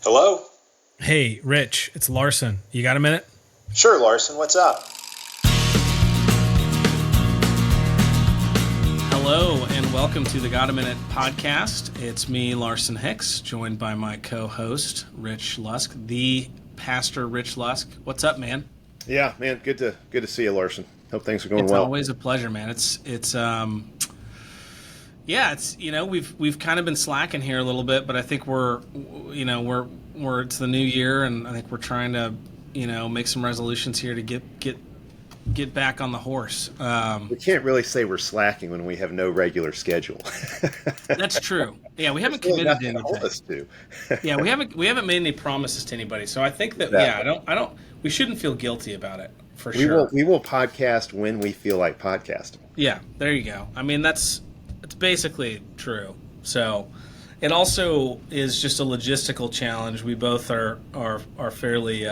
Hello? Hey, Rich, it's Larson. You got a minute? Sure, Larson. What's up? Hello, and welcome to the Got a Minute podcast. It's me, Larson Hicks, joined by my co-host, Rich Lusk, the Pastor Rich Lusk. What's up, man? Yeah, man, good to see you, Larson. Hope things are going It's well. always a pleasure, man. It's we've kind of been slacking here a little bit, but I think we're it's the new year, and I think we're trying to make some resolutions here to get back on the horse. We can't really say we're slacking when we have no regular schedule. That's true. Yeah, we haven't really committed to anything. Yeah, we haven't made any promises to anybody. So I think that I don't. We shouldn't feel guilty about it for sure. We will podcast when we feel like podcasting. Yeah, there you go. I mean, it's basically true. So it also is just a logistical challenge. We both are fairly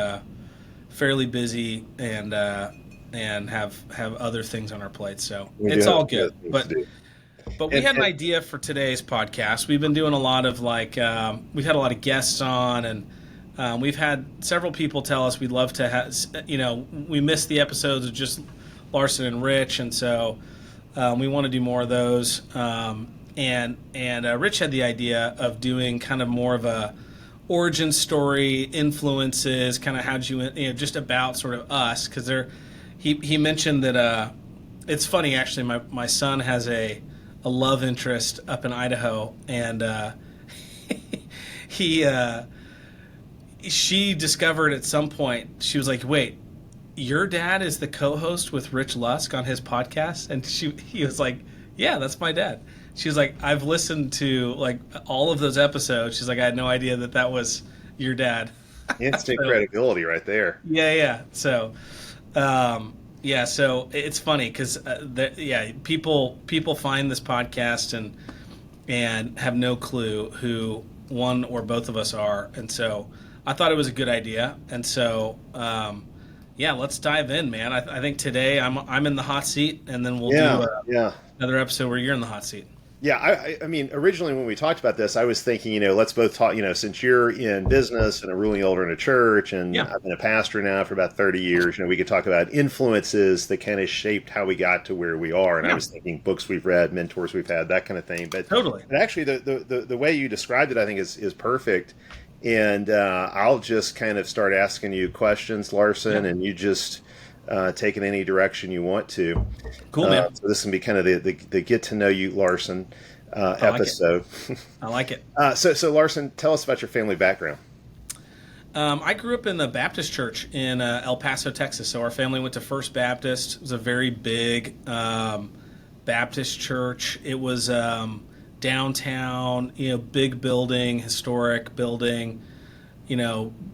busy and have other things on our plate. So it's all good. But we had an idea for today's podcast. We've been doing a lot of we've had a lot of guests on, and we've had several people tell us we'd love to have, we missed the episodes of just Larson and Rich, and so we want to do more of those. And Rich had the idea of doing kind of more of a origin story, influences, kind of how'd you just about sort of us, because he mentioned that it's funny actually. My son has a love interest up in Idaho, and she discovered at some point, she was like, "Wait, your dad is the co-host with Rich Lusk on his podcast?" And he was like, "Yeah, that's my dad." She was like, "I've listened to all of those episodes." She's like, "I had no idea that was your dad." Instant credibility right there. Yeah. So, so it's funny because people find this podcast and have no clue who one or both of us are, and so I thought it was a good idea, and so let's dive in, man. I think today I'm in the hot seat, and then we'll do another episode where you're in the hot seat. Yeah, I mean, originally when we talked about this, I was thinking, let's both talk, since you're in business and a ruling elder in a church, and I've been a pastor now for about 30 years, we could talk about influences that kind of shaped how we got to where we are. And I was thinking books we've read, mentors we've had, that kind of thing. But totally. But actually, the way you described it, I think is perfect. And I'll just kind of start asking you questions, Larson, and you just take it any direction you want to. Cool, man. So this can be kind of the get to know you, Larson, episode. I like it. So Larson, tell us about your family background. I grew up in the Baptist church in El Paso, Texas. So our family went to First Baptist. It was a very big Baptist church. It was downtown, big building, historic building,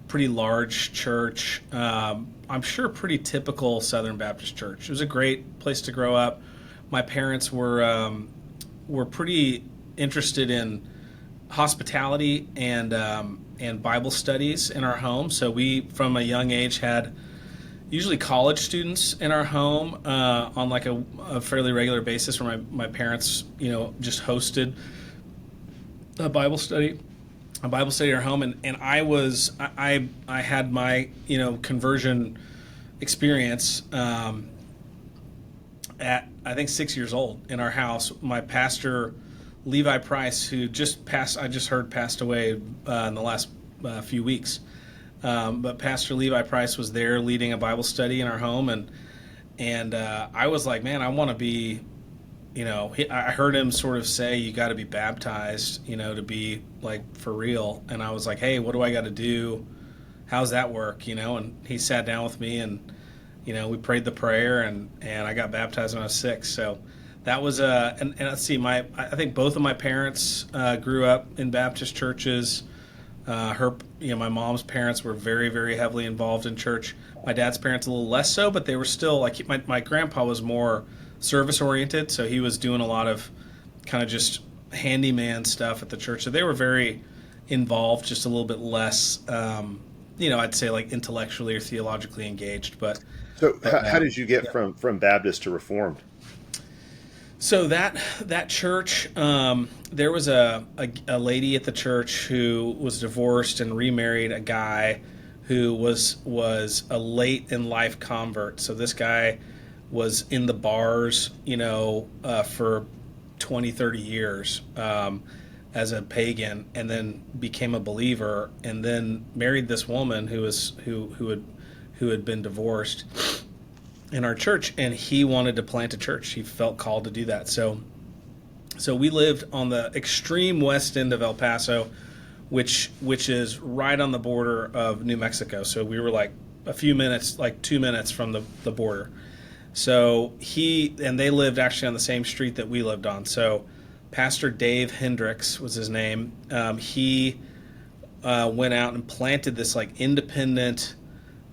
pretty large church. I'm sure pretty typical Southern Baptist church. It was a great place to grow up. My parents were pretty interested in hospitality and Bible studies in our home. So we, from a young age, had usually college students in our home on a fairly regular basis, where my parents, just hosted a Bible study in our home. And I had my, conversion experience at, I think, 6 years old in our house. My pastor, Levi Price, who I just heard passed away in the last few weeks. But Pastor Levi Price was there leading a Bible study in our home, and I was like, man, I want to be, I heard him sort of say, you got to be baptized, to be for real. And I was like, hey, what do I got to do? How's that work? And he sat down with me, and we prayed the prayer, and I got baptized when I was 6. So that was and let's see, I think both of my parents grew up in Baptist churches. My mom's parents were very, very heavily involved in church. My dad's parents a little less so, but they were still my grandpa was more service oriented, so he was doing a lot of kind of just handyman stuff at the church. So they were very involved, just a little bit less, I'd say intellectually or theologically engaged. But so how did you get from Baptist to Reformed? So that church, there was a lady at the church who was divorced and remarried a guy who was a late in life convert. So this guy was in the bars, for 20, 30 years as a pagan, and then became a believer, and then married this woman who had been divorced in our church, and he wanted to plant a church. He felt called to do that. So we lived on the extreme west end of El Paso, which is right on the border of New Mexico. So we were like a few minutes, like 2 minutes from the border. So they lived actually on the same street that we lived on. So Pastor Dave Hendricks was his name. He went out and planted this like independent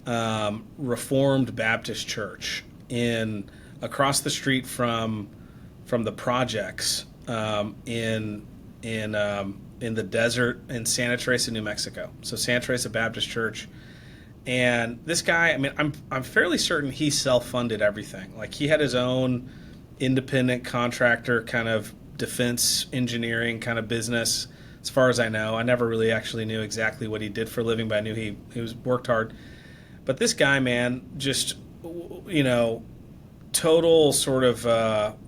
Reformed Baptist church across the street from the projects in the desert in Santa Teresa, New Mexico. So Santa Teresa Baptist Church. And this guy, I mean, I'm fairly certain he self-funded everything. Like he had his own independent contractor kind of defense engineering kind of business, as far as I know. I never really actually knew exactly what he did for a living, but I knew he worked hard. But this guy, man, just, total sort of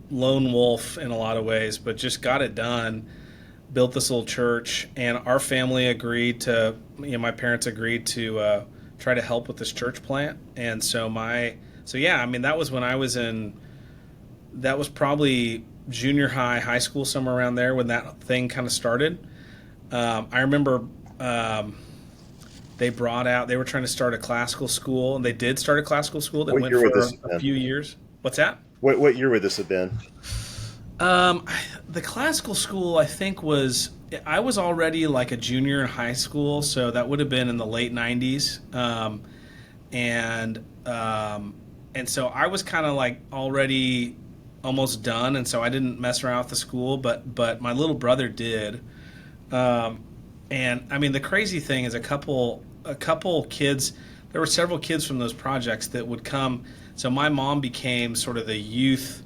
lone wolf in a lot of ways, but just got it done, built this little church, and our family agreed to, my parents agreed to try to help with this church plant. And that was when that was probably junior high school, somewhere around there when that thing kind of started. I remember they were trying to start a classical school, and they did start a classical school that went for a few years. What's that? What year would this have been? The classical school, I think, I was already like a junior in high school, so that would have been in the late 90s. And so I was kind of like already almost done, and so I didn't mess around with the school, but my little brother did. And I mean, the crazy thing is a couple kids, there were several kids from those projects that would come. So my mom became sort of the youth,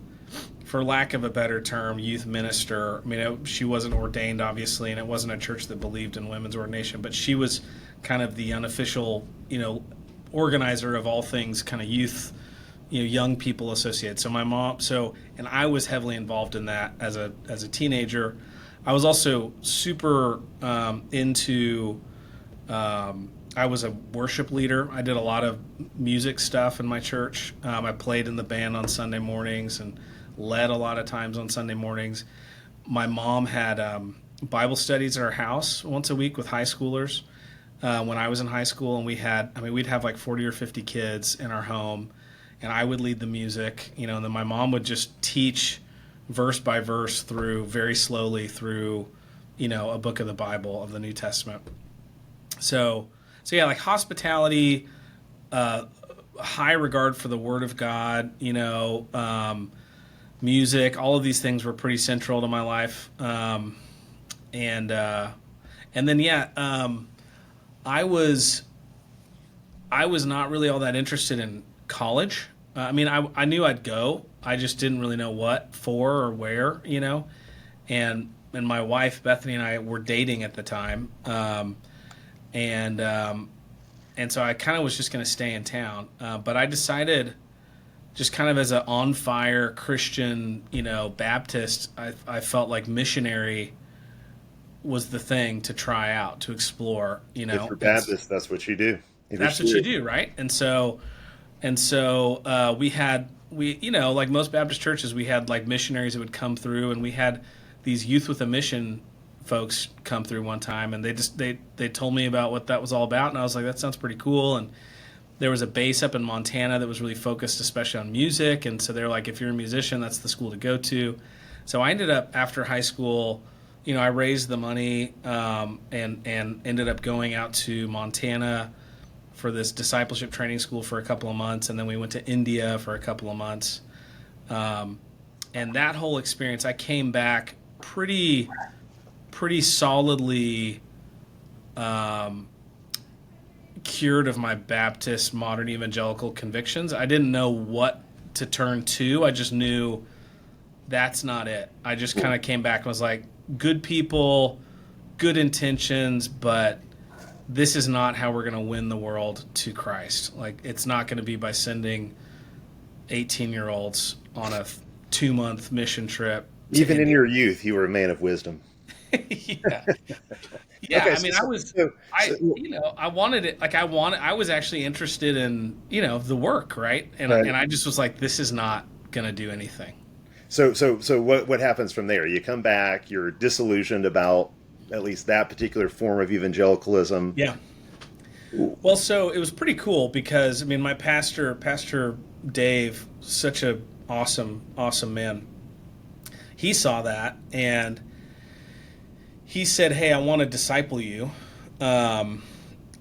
for lack of a better term, youth minister. I mean, she wasn't ordained, obviously, and it wasn't a church that believed in women's ordination, but she was kind of the unofficial, organizer of all things kind of youth, young people associated. So my mom, and I was heavily involved in that as a teenager. I was also super into, I was a worship leader. I did a lot of music stuff in my church. I played in the band on Sunday mornings and led a lot of times on Sunday mornings. My mom had Bible studies at our house once a week with high schoolers when I was in high school, and we'd have like 40 or 50 kids in our home, and I would lead the music, and then my mom would just teach verse by verse very slowly through, a book of the Bible, of the New Testament. So yeah, like hospitality, high regard for the Word of God, music, all of these things were pretty central to my life. I was not really all that interested in college. I knew I'd go. I just didn't really know what for or where, and my wife, Bethany, and I were dating at the time. And so I kind of was just going to stay in town. But I decided, just kind of as an on-fire Christian, Baptist, I felt like missionary was the thing to try out, to explore, If you're Baptist, that's what you do. That's what you do, right? And so we like most Baptist churches, we had like missionaries that would come through, and we had these Youth with a Mission folks come through one time, and they told me about what that was all about, and I was like, that sounds pretty cool. And there was a base up in Montana that was really focused especially on music, and so they're like, if you're a musician, that's the school to go to. So I ended up, after high school, I raised the money and ended up going out to Montana for this discipleship training school for a couple of months, and then we went to India for a couple of months. And that whole experience, I came back pretty solidly cured of my Baptist modern evangelical convictions. I didn't know what to turn to. I just knew that's not it. I just kind of came back and was like, good people, good intentions, but this is not how we're going to win the world to Christ. Like, it's not going to be by sending 18-year-olds on a 2-month mission trip. Even in your youth, you were a man of wisdom. Yeah. Yeah, Okay, I mean, I wanted it. Like, I was actually interested in, the work, right? And right. and I just was like, this is not going to do anything. So what happens from there? You come back, you're disillusioned about at least that particular form of evangelicalism. Yeah. Well, so it was pretty cool because, I mean, my Pastor Dave, such a awesome man. He saw that and he said, "Hey, I want to disciple you.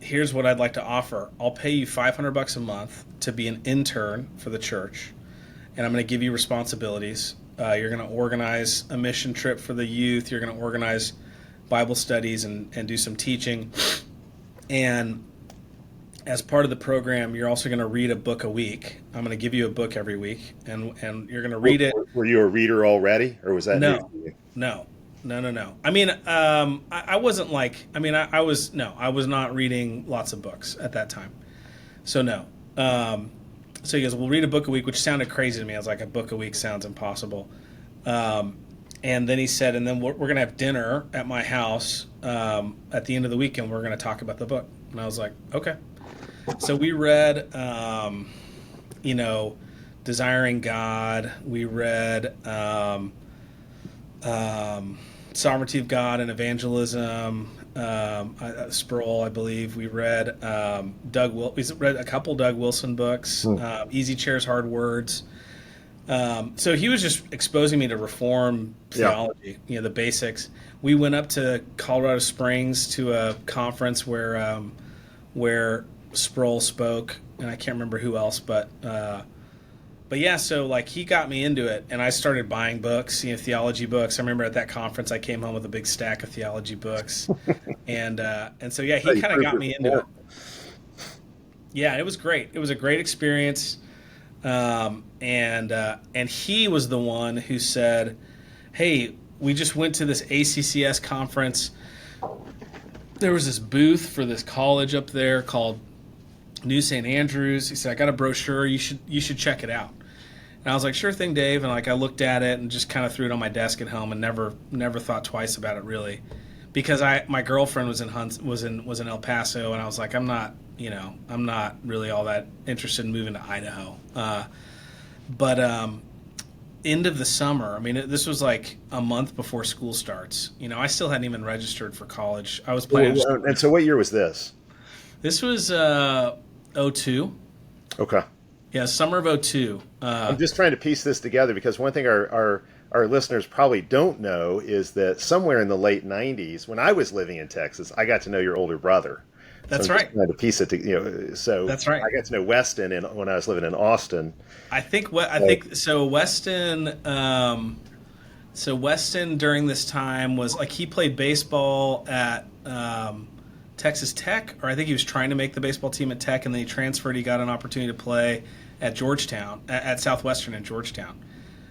Here's what I'd like to offer. I'll pay you $500 a month to be an intern for the church, and I'm going to give you responsibilities. You're going to organize a mission trip for the youth. You're going to organize Bible studies and do some teaching. And as part of the program, you're also going to read a book a week. I'm going to give you a book every week, and you're going to read it." Were you a reader already, or was that new No, for you? no. I mean, I wasn't like, I mean, I was not reading lots of books at that time. So no. So he goes, we'll read a book a week, which sounded crazy to me. I was like, a book a week sounds impossible. And then he said, and then we're going to have dinner at my house at the end of the week, and we're going to talk about the book. And I was like, okay. So we read, Desiring God. We read Sovereignty of God and Evangelism, Sproul, I believe. We read we read a couple Doug Wilson books, Easy Chairs, Hard Words. So he was just exposing me to Reformed theology, the basics. We went up to Colorado Springs to a conference where Sproul spoke, and I can't remember who else, but yeah, so like he got me into it, and I started buying books, theology books. I remember at that conference I came home with a big stack of theology books, and so yeah, he kind of got me into it. Yeah, it was great. It was a great experience, and he was the one who said, "Hey, we just went to this ACCS conference. There was this booth for this college up there called New St. Andrews." He said, "I got a brochure. You should check it out." And I was like, "Sure thing, Dave." And like I looked at it and just kind of threw it on my desk at home and never thought twice about it really, because my girlfriend was in El Paso, and I was like, I'm not really all that interested in moving to Idaho. But end of the summer, I mean, this was like a month before school starts. I still hadn't even registered for college. I was planning. And so, what year was this? This was '02. Okay. Yeah, summer of '02. I'm just trying to piece this together because one thing our listeners probably don't know is that somewhere in the late '90s, when I was living in Texas, I got to know your older brother. That's so I'm right. Just trying to piece it so that's right. I got to know Weston when I was living in Austin. I think Weston. So Weston during this time was like he played baseball at Texas Tech, or I think he was trying to make the baseball team at Tech, and then he transferred. He got an opportunity to play at Georgetown, at Southwestern in Georgetown.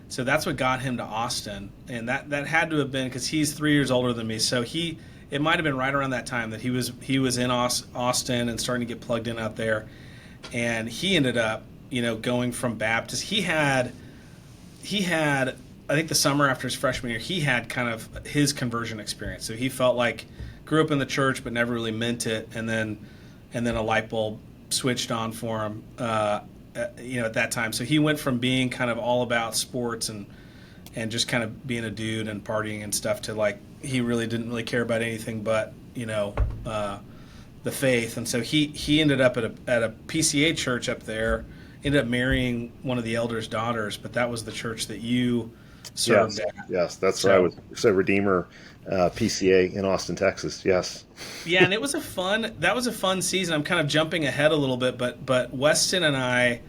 So that's what got him to Austin, and that had to have been because he's 3 years older than me. So it might have been right around that time that he was in Austin and starting to get plugged in out there, and he ended up going from Baptist. He had I think the summer after his freshman year, he had kind of his conversion experience. So he felt like grew up in the church but never really meant it, and then a light bulb switched on for him at that time. So he went from being kind of all about sports and just kind of being a dude and partying and stuff to like he really didn't really care about anything but the faith. And so he ended up at a PCA church up there, ended up marrying one of the elders' daughters, but that was the church that you served at. Yes, that's right. I was Redeemer PCA in Austin, Texas. Yes. Yeah, and that was a fun season. I'm kind of jumping ahead a little bit, but Weston and I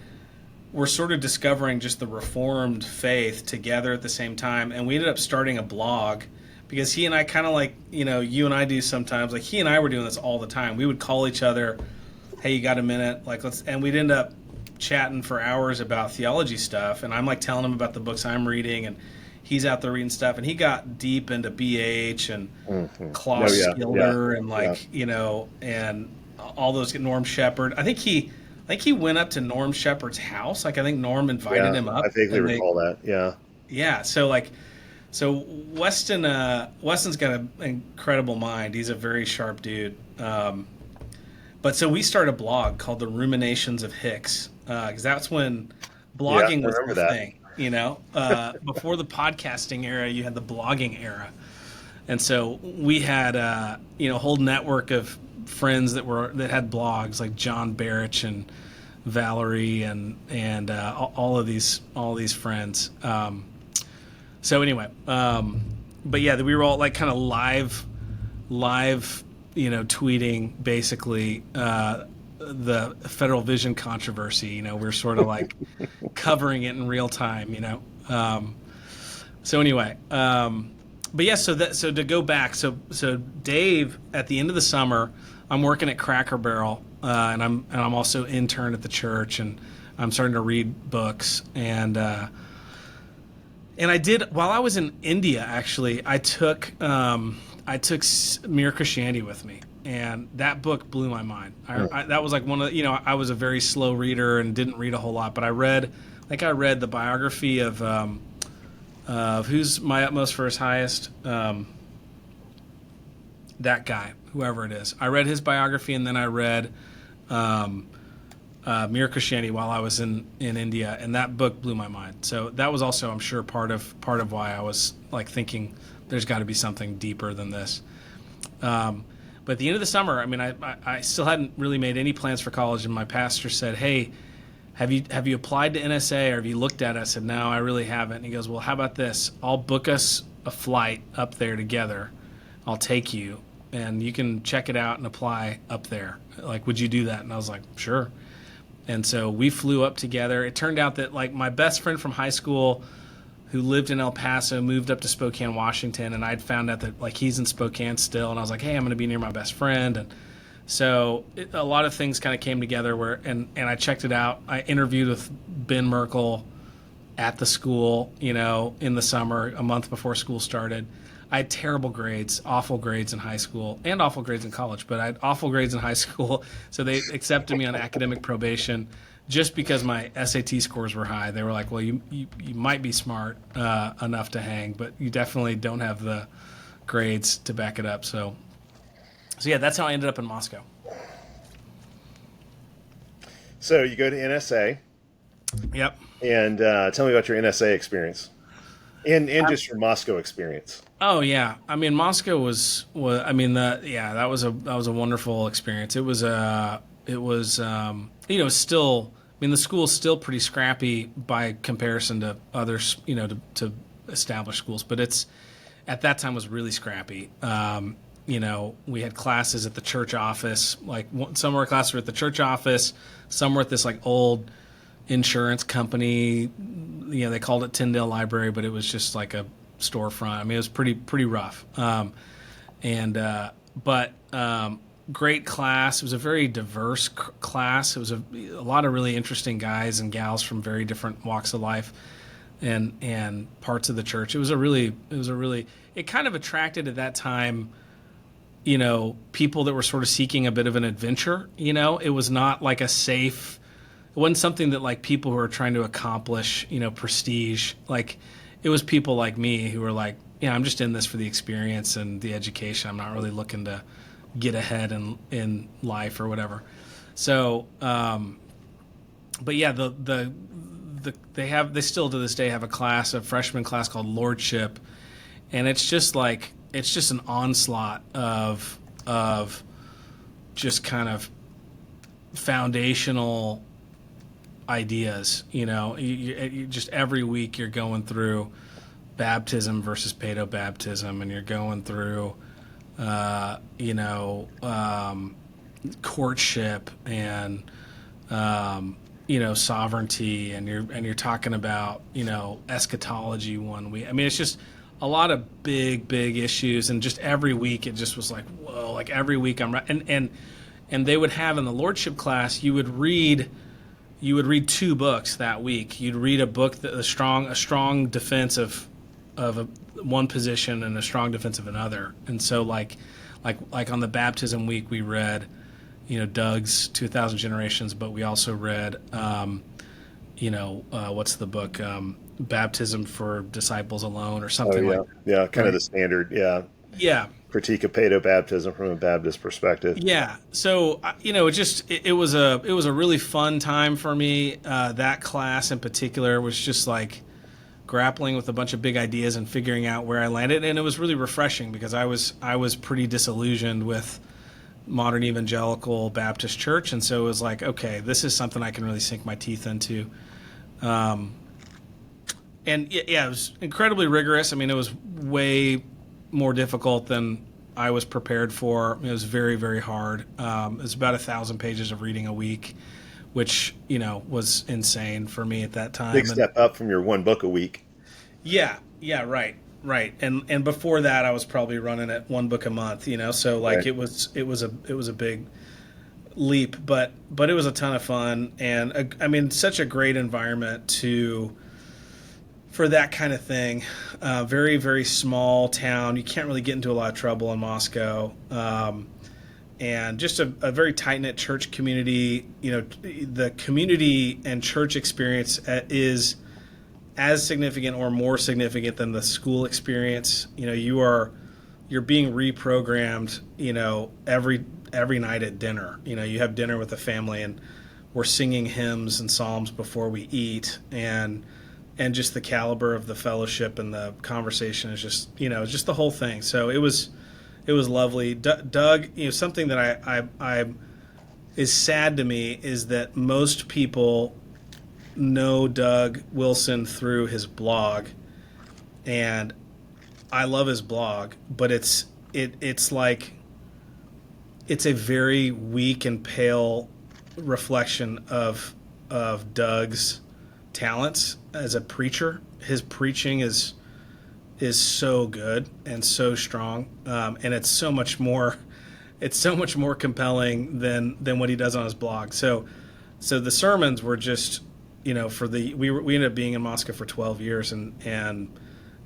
were sort of discovering just the Reformed faith together at the same time, and we ended up starting a blog because he and I kind of like, you and I do sometimes, like he and I were doing this all the time. We would call each other, "Hey, you got a minute?" And we'd end up chatting for hours about theology stuff, and I'm like telling him about the books I'm reading, and he's out there reading stuff, and he got deep into BH and Oh, Klaus yeah, yeah, Skilder and yeah, and all those, Norm Shepard. I think he went up to Norm Shepard's house. Like, I think Norm invited yeah. him I up, vaguely and they recall that. Yeah. yeah. So Weston's got an incredible mind. He's a very sharp dude. But so we started a blog called The Ruminations of Hicks, because that's when Yeah, blogging I was remember the that. thing. Before the podcasting era, you had the blogging era, and so we had a whole network of friends that had blogs, like John Barrich and Valerie and all these friends. So anyway, but yeah, we were all like kind of live, tweeting basically the federal vision controversy. We're sort of like covering it in real time. So anyway, but yeah, so to go back, so Dave, at the end of the summer, I'm working at Cracker Barrel, and I'm also intern at the church, and I'm starting to read books, and I did, while I was in India, actually, I took Mere Christianity with me, and that book blew my mind. That was like one of I was a very slow reader and didn't read a whole lot, but I read the biography of who's my utmost for his highest, that guy, whoever it is. I read his biography, and then I read Mere Christianity while I was in India, and that book blew my mind. So that was also, I'm sure, part of why I was like thinking there's got to be something deeper than this. But at the end of the summer, I mean, I still hadn't really made any plans for college, and my pastor said, "Hey, have you applied to NSA, or have you looked at it?" I said, "No, I really haven't." And he goes, "Well, how about this? I'll book us a flight up there together. I'll take you, and you can check it out and apply up there. Like, would you do that?" And I was like, "Sure." And so we flew up together. It turned out that like my best friend from high school, who lived in El Paso, moved up to Spokane, Washington, and I'd found out that like he's in Spokane still, and I was like, "Hey, I'm going to be near my best friend." And so a lot of things kind of came together and I checked it out. I interviewed with Ben Merkel at the school, in the summer, a month before school started. I had terrible grades, awful grades in high school, and awful grades in college, but I had awful grades in high school, so they accepted me on academic probation just because my SAT scores were high. They were like, "Well, you might be smart enough to hang, but you definitely don't have the grades to back it up." So yeah, that's how I ended up in Moscow. So you go to NSA, Yep. and tell me about your NSA experience, and just your Moscow experience. Oh yeah, I mean Moscow was I mean that was a wonderful experience. It was still, I mean, the school's still pretty scrappy by comparison to others, to established schools, but it's at that time was really scrappy. We had classes at the church office, like some of our classes were at the church office, some were at this like old insurance company. They called it Tyndale Library, but it was just like a storefront. I mean, it was pretty rough. Great class. It was a very diverse class. It was a lot of really interesting guys and gals from very different walks of life and parts of the church. It kind of attracted at that time, people that were sort of seeking a bit of an adventure. It was not like it wasn't something that like people who are trying to accomplish, prestige. Like, it was people like me who were like, I'm just in this for the experience and the education. I'm not really looking to get ahead in life or whatever. So, but yeah, they still to this day have a freshman class called Lordship, and it's just an onslaught of just kind of foundational ideas. You just every week you're going through baptism versus paedobaptism, and you're going through courtship and sovereignty, and you're talking about eschatology one week. I mean, it's just a lot of big issues, and just every week it just was like, whoa. Like every week and they would have in the Lordship class, you would read 2 books that week. You'd read a book, a strong defense of one position and a strong defense of another. And so like on the baptism week, we read, Doug's 2,000 Generations, but we also read, what's the book? Baptism for Disciples Alone or something like that. Yeah, kind of Right? the standard, yeah. Yeah. Critique of paedo baptism from a Baptist perspective. Yeah. So, it was a really fun time for me. That class in particular was just like grappling with a bunch of big ideas and figuring out where I landed. And it was really refreshing because I was pretty disillusioned with modern evangelical Baptist church. And so it was like, okay, this is something I can really sink my teeth into. And yeah, it was incredibly rigorous. I mean, it was way more difficult than I was prepared for. It was very, very hard. It was about 1,000 pages of reading a week, which, was insane for me at that time. Big step up from your one book a week. Yeah, right. And before that, I was probably running at one book a month, so like Right. it was a big leap, but it was a ton of fun. And I mean, such a great environment for that kind of thing. Very, very small town. You can't really get into a lot of trouble in Moscow. And just a very tight-knit church community. The community and church experience is as significant or more significant than the school experience. You're being reprogrammed, every night at dinner. You have dinner with the family and we're singing hymns and psalms before we eat, and just the caliber of the fellowship and the conversation is just the whole thing. So it was lovely. Doug, something that I is sad to me is that most people know Doug Wilson through his blog, and I love his blog, but it's like it's a very weak and pale reflection of Doug's talents as a preacher. His preaching is so good and so strong, and it's so much more compelling than what he does on his blog. So the sermons were just we ended up being in Moscow for 12 years, and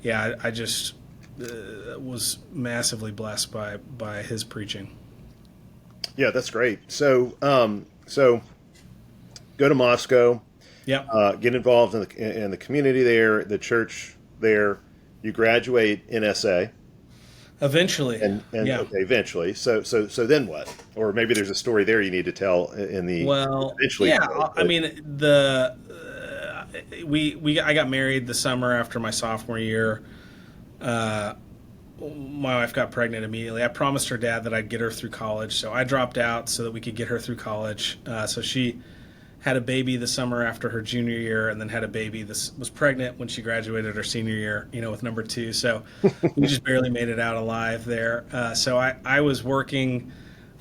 yeah, I just was massively blessed by his preaching. Yeah, that's great. So go to Moscow. Yeah. Get involved in the community there, the church there. You graduate NSA, Eventually. and Yeah. okay, eventually. So then what? Or maybe there's a story there you need to tell in the Well, eventually. yeah. I mean, I got married the summer after my sophomore year. My wife got pregnant immediately. I promised her dad that I'd get her through college, so I dropped out so that we could get her through college. So she had a baby the summer after her junior year, and then had a baby. Was pregnant when she graduated her senior year, with number 2. So we just barely made it out alive there. So I was working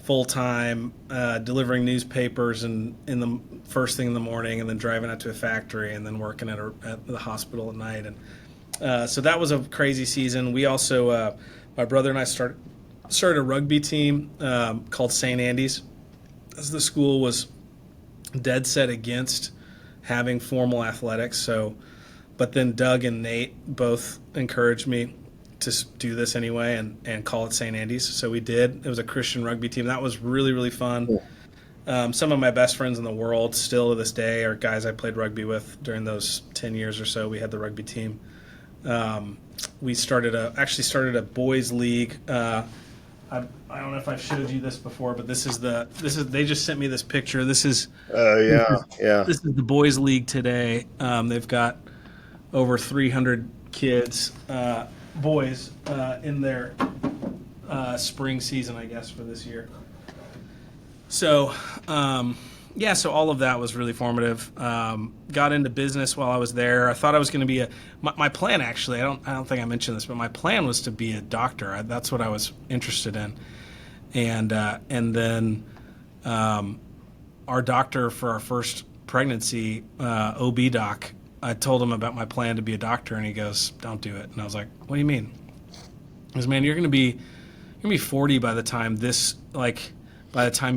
full time, delivering newspapers and in the first thing in the morning, and then driving out to a factory, and then working at the hospital at night. And so that was a crazy season. We also, my brother and I started a rugby team called St. Andy's, as the school was dead set against having formal athletics. So, but then Doug and Nate both encouraged me to do this anyway and call it St. Andy's. So we did. It was a Christian rugby team. That was really, really fun. Some of my best friends in the world still to this day are guys I played rugby with during those 10 years or so we had the rugby team. We started a boys league. I don't know if I've showed you this before, but this is they just sent me this picture. This is Yeah. this is the boys league today. They've got over 300 kids, boys, in their spring season, I guess, for this year. So so all of that was really formative. Got into business while I was there. I thought I was going to be my plan, actually, I don't think I mentioned this, but my plan was to be a doctor. That's what I was interested in. And then our doctor for our first pregnancy, OB doc, I told him about my plan to be a doctor, and he goes, "Don't do it." And I was like, "What do you mean?" He goes, "Man, you're going to be 40 by the time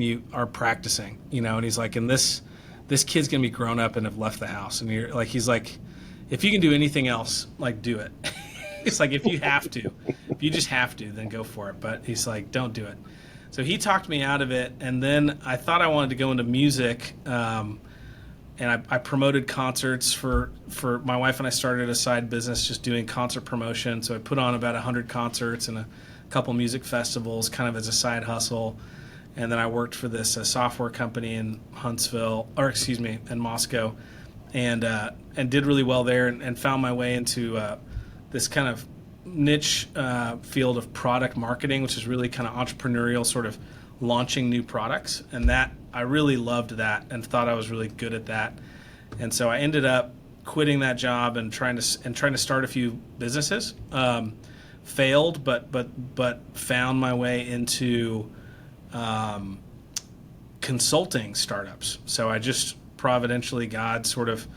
you are practicing, And he's like, "And this kid's going to be grown up and have left the house." And he's like, "If you can do anything else, do it." He's like, if you just have to, then go for it. But he's like, don't do it. So he talked me out of it, and then I thought I wanted to go into music, and I promoted concerts for my wife, and I started a side business just doing concert promotion. So I put on about 100 concerts and a couple music festivals kind of as a side hustle. And then I worked for this software company in in Moscow, and did really well there, and found my way into this kind of niche field of product marketing, which is really kind of entrepreneurial, sort of launching new products. And that I really loved that and thought I was really good at that. And so I ended up quitting that job and trying to start a few businesses. Failed, but found my way into consulting startups. So I just providentially, God sort of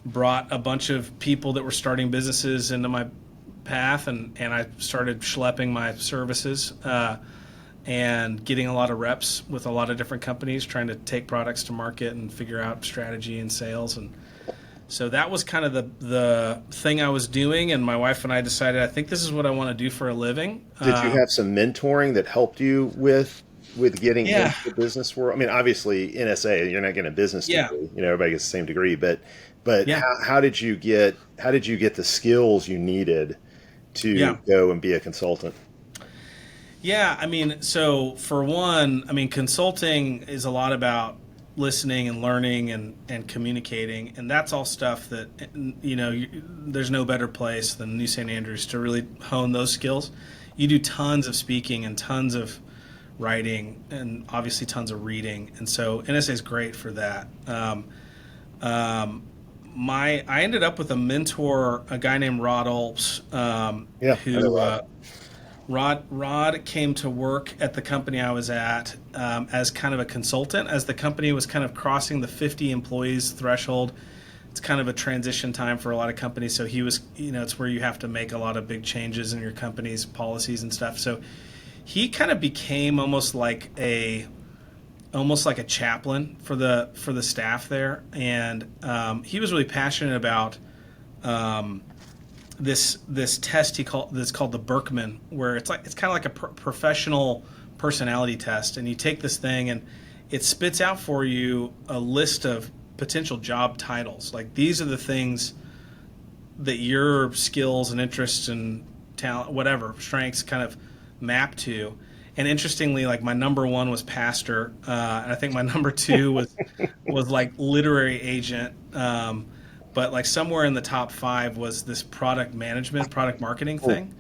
brought a bunch of people that were starting businesses into my path, and I started schlepping my services and getting a lot of reps with a lot of different companies, trying to take products to market and figure out strategy and sales. And so that was kind of the thing I was doing, and my wife and I decided, I think this is what I want to do for a living. Did you have some mentoring that helped you with getting into the business world? I mean, obviously NSA, you're not getting a business degree. Everybody gets the same degree, but how did you get the skills you needed to go and be a consultant? Yeah, I mean, so for one, I mean, consulting is a lot about listening and learning and communicating, and that's all stuff that, there's no better place than New St. Andrews to really hone those skills. You do tons of speaking and tons of writing and obviously tons of reading, and so NSA is great for that. I ended up with a mentor, a guy named Rod Olps, Rod came to work at the company I was at as kind of a consultant, as the company was kind of crossing the 50 employees threshold. It's kind of a transition time for a lot of companies, so he was, it's where you have to make a lot of big changes in your company's policies and stuff. So he kind of became almost like a chaplain for the staff there, and he was really passionate about this test that's called the Berkman, where it's kind of like a professional personality test, and you take this thing and it spits out for you a list of potential job titles. Like, these are the things that your skills and interests and talent, whatever strengths, kind of map to. And interestingly, like, my number one was pastor, and I think my number two was like literary agent, but like somewhere in the top 5 was this product marketing thing.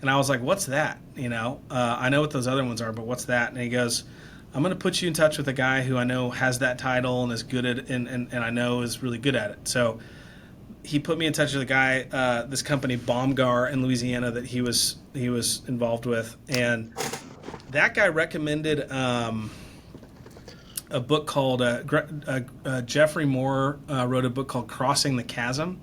And I was like, what's that? I know what those other ones are, but what's that? And he goes, I'm going to put you in touch with a guy who I know has that title and is good at it, and I know is really good at it. So he put me in touch with a guy, this company Baumgar in Louisiana, that he was involved with, and that guy recommended a book called Jeffrey Moore wrote a book called Crossing the Chasm.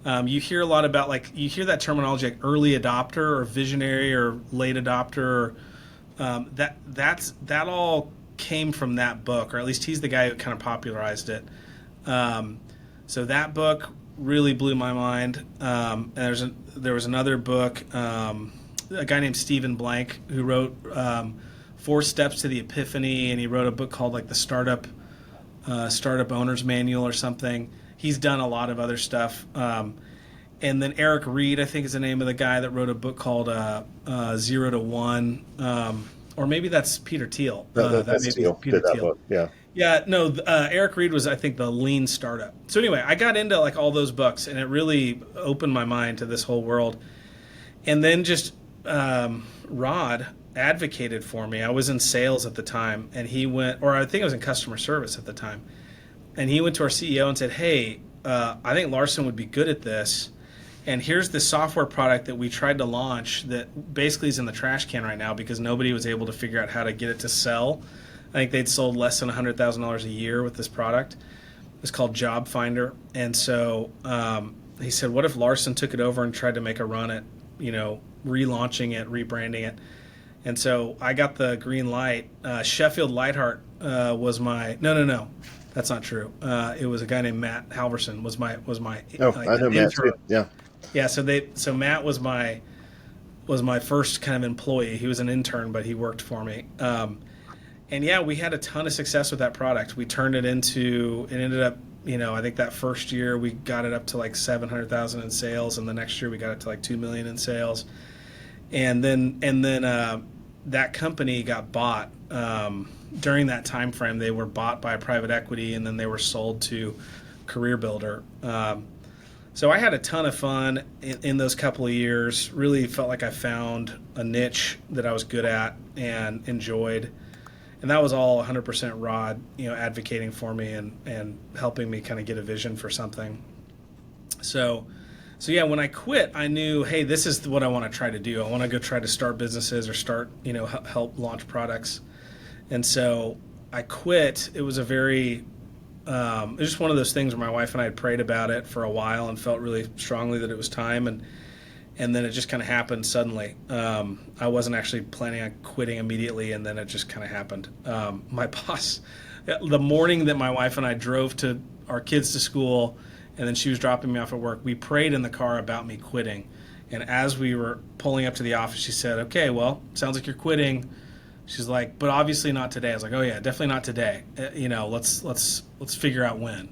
You hear a lot about, you hear that terminology like early adopter or visionary or late adopter. That all came from that book, or at least he's the guy who kind of popularized it. So that book really blew my mind. And there was another book, a guy named Stephen Blank, who wrote 4 Steps to the Epiphany, and he wrote a book called the Startup Owner's Manual or something. He's done a lot of other stuff. And then Eric Reed, I think, is the name of the guy that wrote a book called 0 to 1. Or maybe that's Peter Thiel. That's Thiel. Peter Thiel. Book. Yeah. Yeah, no, Eric Reed was, I think, the Lean Startup. So anyway, I got into all those books, and it really opened my mind to this whole world. And then just Rod advocated for me. I was in sales at the time, and he went, or I think I was in customer service at the time, and he went to our CEO and said, hey, I think Larson would be good at this, and here's this software product that we tried to launch that basically is in the trash can right now because nobody was able to figure out how to get it to sell. I think they'd sold less than $100,000 a year with this product. It was called Job Finder. And so he said, what if Larson took it over and tried to make a run at, relaunching it, rebranding it? And so I got the green light. Sheffield Lightheart was my, no, that's not true. It was a guy named Matt Halverson was my I know Matt too. Yeah. Yeah, so Matt was my first kind of employee. He was an intern, but he worked for me. And yeah, we had a ton of success with that product. We turned it ended up, I think that first year we got it up to like 700,000 in sales, and the next year we got it to like 2 million in sales. And then that company got bought during that time frame. They were bought by a private equity, and then they were sold to Career Builder. So I had a ton of fun in those couple of years. Really felt like I found a niche that I was good at and enjoyed. And that was all 100% Rod, advocating for me and helping me kind of get a vision for something. So yeah, when I quit, I knew, hey, this is what I want to try to do. I want to go try to start businesses or start, help launch products. And so I quit. It was it was just one of those things where my wife and I had prayed about it for a while and felt really strongly that it was time. And then it just kind of happened suddenly. I wasn't actually planning on quitting immediately, and then it just kind of happened. My boss, the morning that my wife and I drove to our kids to school, and then she was dropping me off at work, we prayed in the car about me quitting. And as we were pulling up to the office, she said, "Okay, well, sounds like you're quitting." She's like, "But obviously not today." I was like, "Oh yeah, definitely not today. Let's figure out when."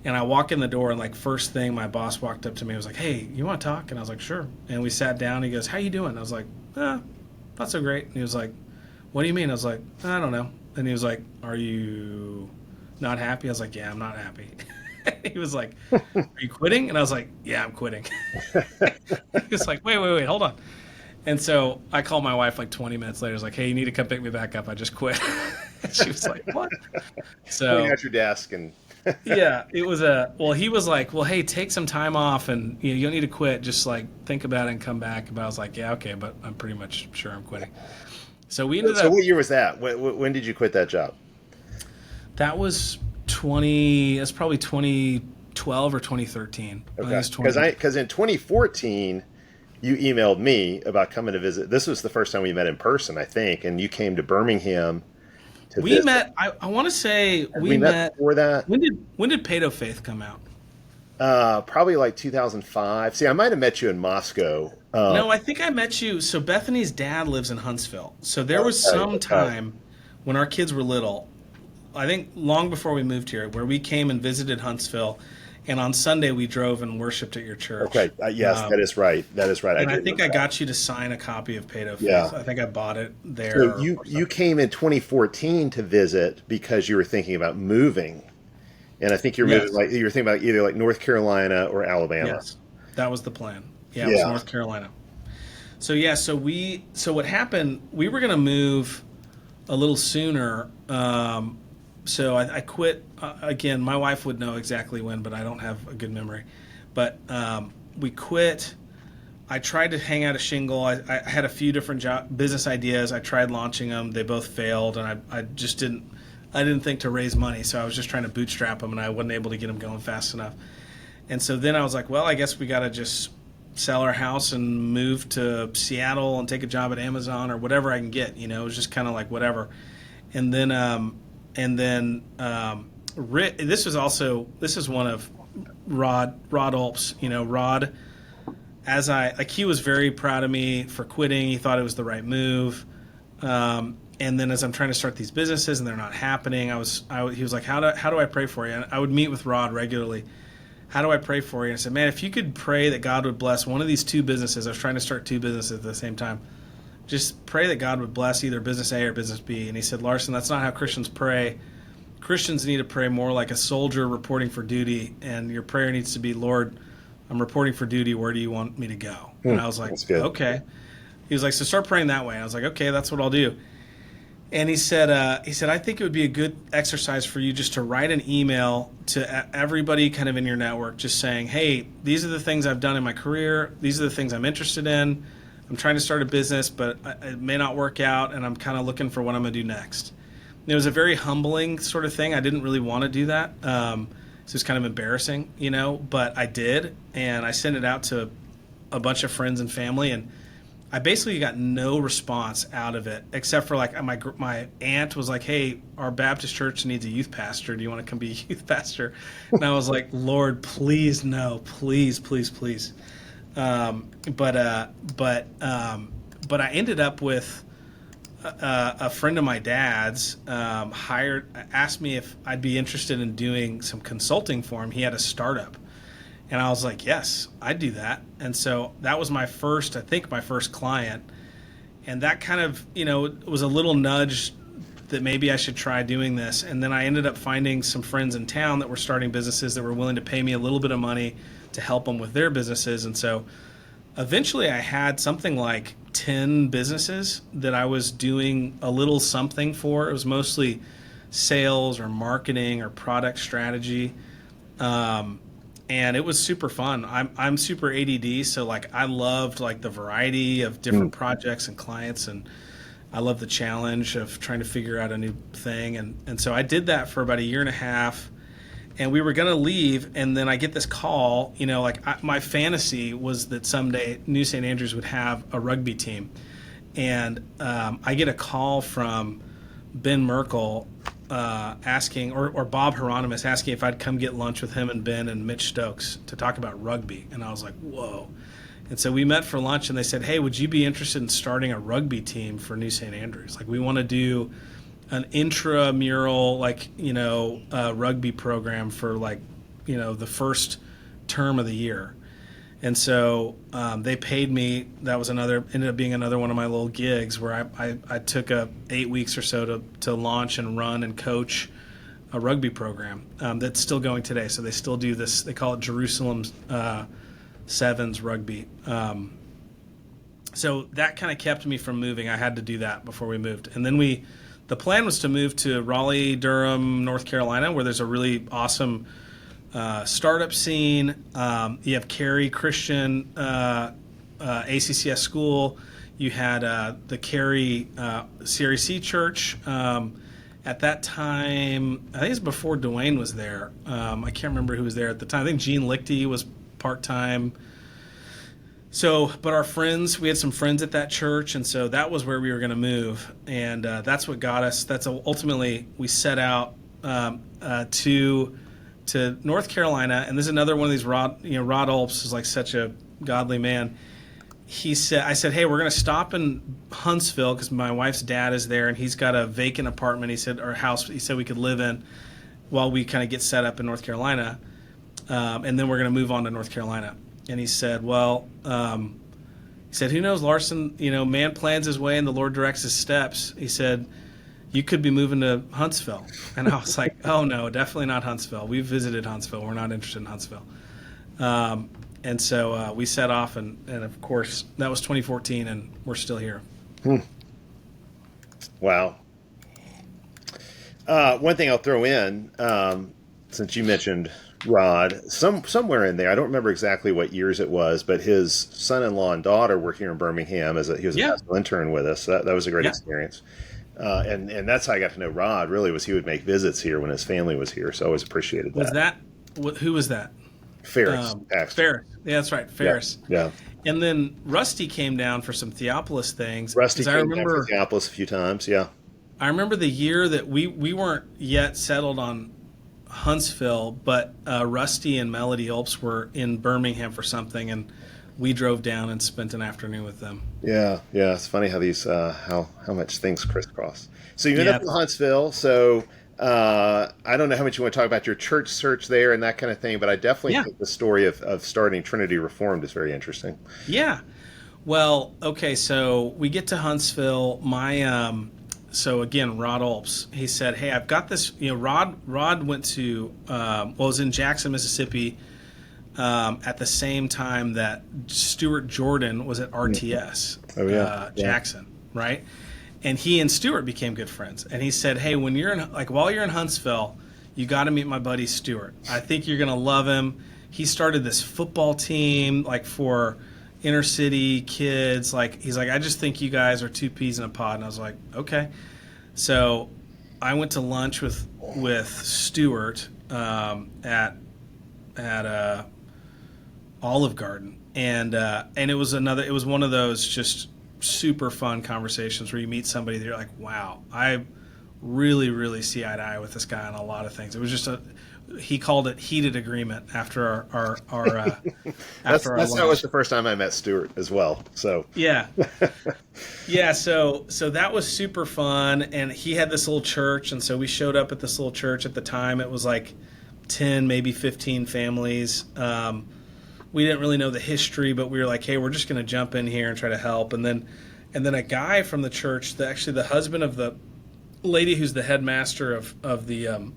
And I walk in the door, and like first thing, my boss walked up to me and was like, "Hey, you want to talk?" And I was like, "Sure." And we sat down. He goes, "How you doing?" I was like, "Not so great." And he was like, "What do you mean?" I was like, "I don't know." And he was like, "Are you not happy?" I was like, "Yeah, I'm not happy." He was like, "Are you quitting?" And I was like, "Yeah, I'm quitting." He was like, wait, hold on. And so I called my wife like 20 minutes later. I was like, "Hey, you need to come pick me back up. I just quit." And she was like, "What?" So Pointing at your desk and yeah, it was he was like, "Well, hey, take some time off, and you don't need to quit. Just like think about it and come back." But I was like, "Yeah, okay, but I'm pretty much sure I'm quitting." So we ended So up. what year was that? When did you quit that job? That was That's probably 2012 or 2013. I think Okay. it's 20. Because in 2014, you emailed me about coming to visit. This was the first time we met in person, I think, and you came to Birmingham to We visit. met. I want to say Had we we met met. before that? When did Paedo Faith come out? Probably like 2005. See, I might have met you in Moscow. No, I think I met you. So Bethany's dad lives in Huntsville. So there was Okay, some okay. time when our kids were little, I think long before we moved here, where we came and visited Huntsville, and on Sunday we drove and worshipped at your church. Okay. Yes, that is right. That is right. I And do I think remember I that. got you to sign a copy of Paedo Yeah. Faith. I think I bought it there So or you something. came in 2014 to visit because you were thinking about moving, and I think you're moving Yes, like you're thinking about either like North Carolina or Alabama. yes, that was the plan. Yeah, it was Yeah. North Carolina. So yeah, so what happened? We were gonna move a little sooner. So I quit again. My wife would know exactly when, but I don't have a good memory. But we quit. I tried to hang out a shingle. I had a few different business ideas. I tried launching them. They both failed, and I just didn't. I didn't think to raise money, so I was just trying to bootstrap them, and I wasn't able to get them going fast enough. And so then I was like, well, I guess we got to just sell our house and move to Seattle and take a job at Amazon or whatever I can get. It was just kind of like whatever. And then this is one of Rod Ulp's. Rod, he was very proud of me for quitting. He thought it was the right move. And then as I'm trying to start these businesses and they're not happening, he was like, how do I pray for you? And I would meet with Rod regularly. How do I pray for you? And I said, man, if you could pray that God would bless one of these two businesses. I was trying to start two businesses at the same time. Just pray that God would bless either business A or business B. And he said, Larson, that's not how Christians pray. Christians need to pray more like a soldier reporting for duty. And your prayer needs to be, Lord, I'm reporting for duty. Where do you want me to go? And I was like, That's good. okay. He was like, so start praying that way. And I was like, okay, that's what I'll do. And he said, I think it would be a good exercise for you just to write an email to everybody kind of in your network, just saying, hey, these are the things I've done in my career. These are the things I'm interested in. I'm trying to start a business, but it may not work out, and I'm kind of looking for what I'm going to do next. And it was a very humbling sort of thing. I didn't really want to do that. So it's kind of embarrassing, but I did, and I sent it out to a bunch of friends and family, and I basically got no response out of it, except for like my aunt was like, hey, our Baptist church needs a youth pastor. Do you want to come be a youth pastor? And I was like, Lord, please, no, please, please, please. But I ended up with a friend of my dad's asked me if I'd be interested in doing some consulting for him. He had a startup, and I was like, yes, I'd do that. And so that was my first client, and that kind of was a little nudge that maybe I should try doing this. And then I ended up finding some friends in town that were starting businesses that were willing to pay me a little bit of money to help them with their businesses. And so eventually I had something like 10 businesses that I was doing a little something for. It was mostly sales or marketing or product strategy. And it was super fun. I'm super ADD, so like I loved like the variety of different projects and clients, and I love the challenge of trying to figure out a new thing. And so I did that for about a year and a half, and we were going to leave, and then I get this call, my fantasy was that someday New St. Andrews would have a rugby team. And I get a call from Ben Merkel asking, or Bob Hieronymus asking if I'd come get lunch with him and Ben and Mitch Stokes to talk about rugby. And I was like, whoa. And so we met for lunch, and they said, hey, would you be interested in starting a rugby team for New St. Andrews? Like, we want to do an intramural, rugby program for the first term of the year. And so they paid me. That was ended up being another one of my little gigs where I took 8 weeks or so to launch and run and coach a rugby program that's still going today. So they still do this. They call it Jerusalem Sevens rugby. So that kind of kept me from moving. I had to do that before we moved. And then the plan was to move to Raleigh, Durham, North Carolina, where there's a really awesome startup scene. You have Cary Christian ACCS school. You had the Cary CREC Church. At that time, I think it's before Dwayne was there. I can't remember who was there at the time. I think Gene Lichty was part-time. So, but we had some friends at that church, and so that was where we were going to move, and that's what got us. Ultimately we set out to North Carolina, and this is another one of these. Rod Olps is like such a godly man. I said, hey, we're going to stop in Huntsville because my wife's dad is there, and he's got a vacant apartment. He said, or house. He said we could live in while we kind of get set up in North Carolina, and then we're going to move on to North Carolina. And he said, well, who knows, Larson, man plans his way and the Lord directs his steps. He said, you could be moving to Huntsville. And I was like, oh, no, definitely not Huntsville. We've visited Huntsville. We're not interested in Huntsville. And so we set off, and of course, that was 2014, and we're still here. Wow. One thing I'll throw in, since you mentioned Rod, somewhere in there, I don't remember exactly what years it was, but his son-in-law and daughter were here in Birmingham he was a pastoral intern with us. So that was a great experience. And that's how I got to know Rod, really, was he would make visits here when his family was here. So I always appreciated that. Who was that? Ferris. Ferris. Yeah, that's right. Ferris. Yeah. And then Rusty came down for some Theopolis things. Rusty came down for Theopolis a few times, yeah. I remember the year that we weren't yet settled on Huntsville, but Rusty and Melody Olps were in Birmingham for something, and we drove down and spent an afternoon with them. Yeah. It's funny how these how much things crisscross. So you ended up in Huntsville. So I don't know how much you want to talk about your church search there and that kind of thing, but I definitely think the story of starting Trinity Reformed is very interesting. Yeah. Well, okay, so we get to Huntsville. So again, Rod Olps, he said, hey, I've got this, Rod went to, was in Jackson, Mississippi at the same time that Stuart Jordan was at RTS, Jackson, right? And he and Stuart became good friends. And he said, hey, while you're in Huntsville, you got to meet my buddy Stuart. I think you're going to love him. He started this football team, for inner city kids. He's like, I just think you guys are two peas in a pod. And I was like, okay. So I went to lunch with Stuart at Olive Garden, and it was one of those just super fun conversations where you meet somebody that you're like, wow, I really, really see eye to eye with this guy on a lot of things. It was just he called it heated agreement after our That's after our that was lunch. the first time I met Stuart as well. So Yeah, yeah. So that was super fun, and he had this little church, and so we showed up at this little church. At the time, it was like 10, maybe 15 families. We didn't really know the history, but we were like, hey, we're just going to jump in here and try to help. And then a guy from the church, actually the husband of the lady who's the headmaster of the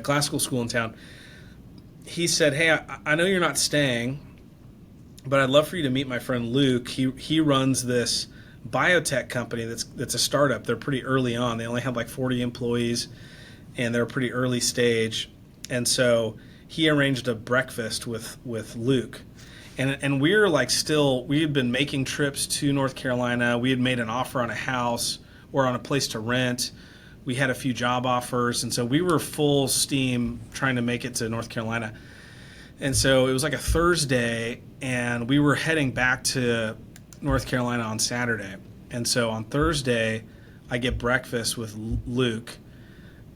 classical school in town, he said, hey, I know you're not staying, but I'd love for you to meet my friend Luke. He runs this biotech company that's a startup. They're pretty early on. They only have like 40 employees, and they're pretty early stage. And so he arranged a breakfast with Luke. And we were like we had been making trips to North Carolina. We had made an offer on a house or on a place to rent. We had a few job offers. And so we were full steam trying to make it to North Carolina. And so it was like a Thursday, and we were heading back to North Carolina on Saturday. And so on Thursday, I get breakfast with Luke,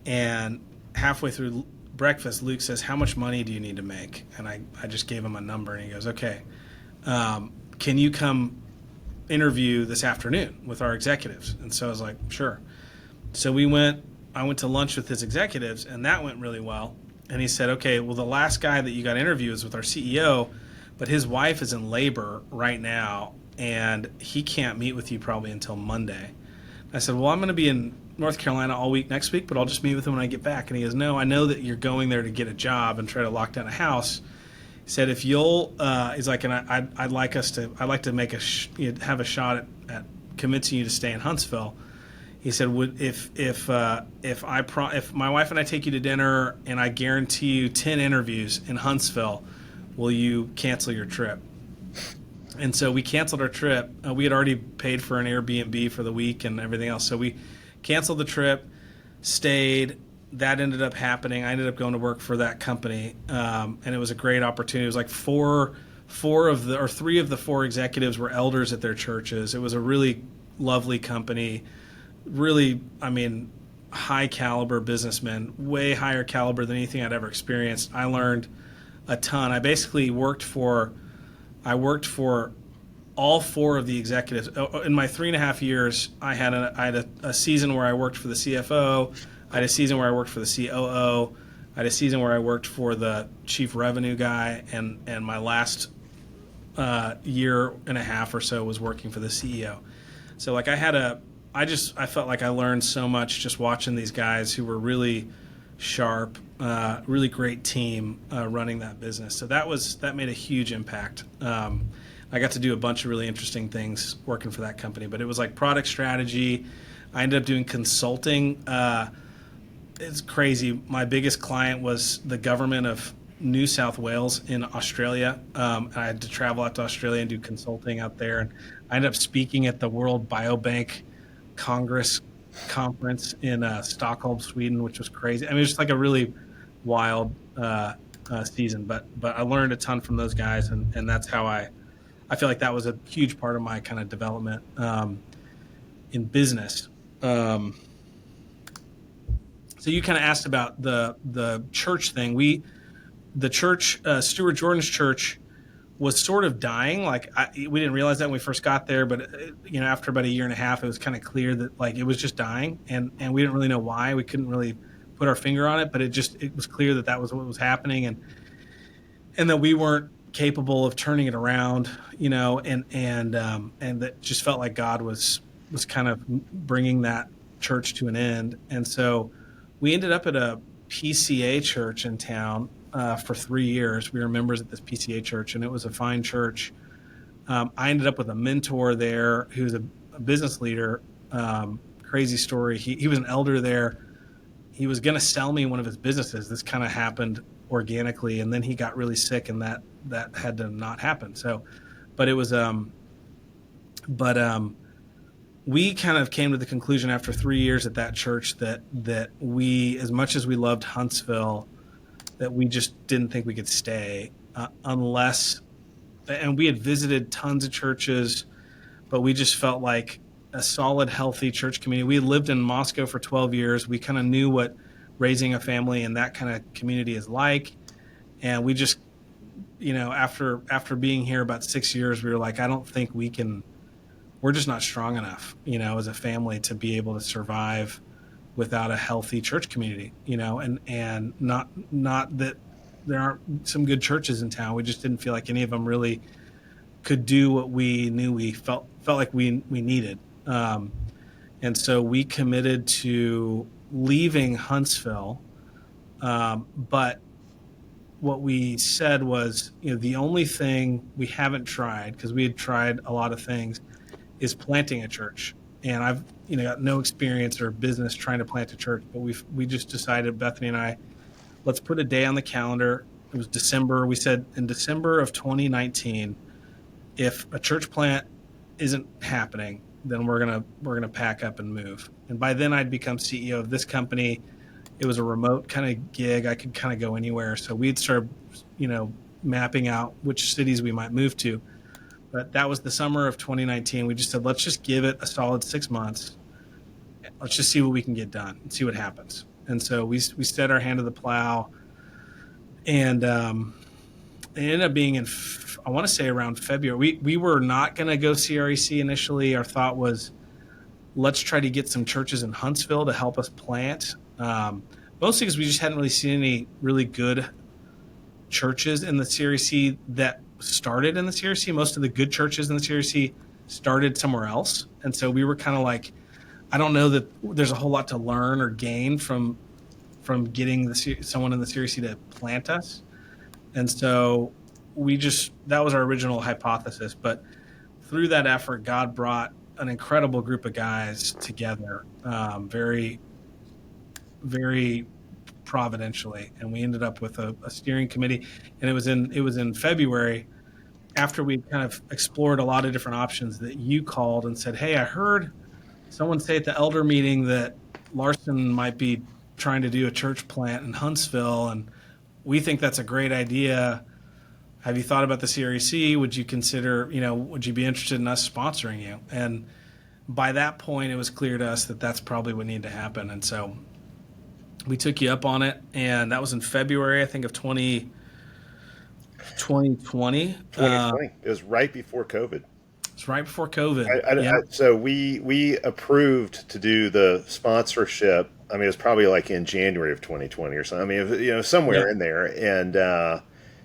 and halfway through breakfast, Luke says, how much money do you need to make? And I just gave him a number, and he goes, okay, can you come interview this afternoon with our executives? And so I was like, sure. So I went to lunch with his executives, and that went really well. And he said, okay, well, the last guy that you got interviewed is with our CEO, but his wife is in labor right now, and he can't meet with you probably until Monday. I said, well, I'm going to be in North Carolina all week next week, but I'll just meet with him when I get back. And he goes, no, I know that you're going there to get a job and try to lock down a house. He said, if you'll, he's like, and I'd like to make have a shot at convincing you to stay in Huntsville. He said, if my wife and I take you to dinner and I guarantee you 10 interviews in Huntsville, will you cancel your trip? And so we canceled our trip. We had already paid for an Airbnb for the week and everything else. So we canceled the trip, stayed. That ended up happening. I ended up going to work for that company, and it was a great opportunity. It was like three of the four executives were elders at their churches. It was a really lovely company. Really, I mean, high caliber businessmen, way higher caliber than anything I'd ever experienced. I learned a ton. I basically worked for all four of the executives. In my 3.5 years, I had a season where I worked for the CFO. I had a season where I worked for the COO. I had a season where I worked for the chief revenue guy, and my last year and a half or so was working for the CEO. So like I felt like I learned so much just watching these guys who were really sharp, really great team running that business. So that made a huge impact. I got to do a bunch of really interesting things working for that company, but it was like product strategy. I ended up doing consulting. It's crazy. My biggest client was the government of New South Wales in Australia. I had to travel out to Australia and do consulting out there. And I ended up speaking at the World Biobank Congress conference in Stockholm, Sweden, which was crazy. I mean, it was just like a really wild season, but I learned a ton from those guys, and that's how I feel like that was a huge part of my kind of development in business. So you kind of asked about the church thing. The church, Stuart Jordan's church, was sort of dying. Like we didn't realize that when we first got there, but after about a year and a half, it was kind of clear that like it was just dying, and we didn't really know why. We couldn't really put our finger on it, but it was clear that was what was happening, and that we weren't capable of turning it around, and that just felt like God was kind of bringing that church to an end. And so we ended up at a PCA church in town for 3 years. We were members at this PCA church, and it was a fine church. I ended up with a mentor there who's a business leader. Crazy story. He was an elder there. He was going to sell me one of his businesses. This kind of happened organically, and then he got really sick, and that had to not happen. So, but it was, we kind of came to the conclusion after 3 years at that church that we, as much as we loved Huntsville, that we just didn't think we could stay unless, and we had visited tons of churches, but we just felt like a solid, healthy church community. We had lived in Moscow for 12 years. We kind of knew what raising a family in that kind of community is like. And we just, after being here about 6 years, we were like, I don't think we're just not strong enough, as a family to be able to survive without a healthy church community, and not that there aren't some good churches in town. We just didn't feel like any of them really could do what we knew we felt like we needed. And so we committed to leaving Huntsville. But what we said was, the only thing we haven't tried, because we had tried a lot of things, is planting a church. And I've got no experience or business trying to plant a church, but we just decided, Bethany and I, let's put a day on the calendar. It was December. We said in December of 2019, if a church plant isn't happening, then we're gonna pack up and move. And by then I'd become CEO of this company. It was a remote kind of gig. I could kind of go anywhere. So we'd start, mapping out which cities we might move to. But that was the summer of 2019. We just said, let's just give it a solid 6 months. Let's just see what we can get done and see what happens. And so we set our hand to the plow, and it ended up being I want to say around February. We were not going to go CREC initially. Our thought was, let's try to get some churches in Huntsville to help us plant. Mostly because we just hadn't really seen any really good churches in the CREC that started in the CRC. Most of the good churches in the CRC started somewhere else. And so we were kind of like, I don't know that there's a whole lot to learn or gain from getting someone in the CRC to plant us. And so that was our original hypothesis. But through that effort, God brought an incredible group of guys together, very, very providentially, and we ended up with a steering committee. And it was in February, after we kind of explored a lot of different options, that you called and said, hey, I heard someone say at the elder meeting that Larson might be trying to do a church plant in Huntsville, and we think that's a great idea. Have you thought about the CREC? Would you consider, would you be interested in us sponsoring you? And by that point, it was clear to us that that's probably what needed to happen. And so we took you up on it, and that was in February, I think, of 2020. 2020. It was right before COVID. It's right before COVID. So we approved to do the sponsorship. I mean, it was probably like in January of 2020 or something. I mean, it was, somewhere in there. And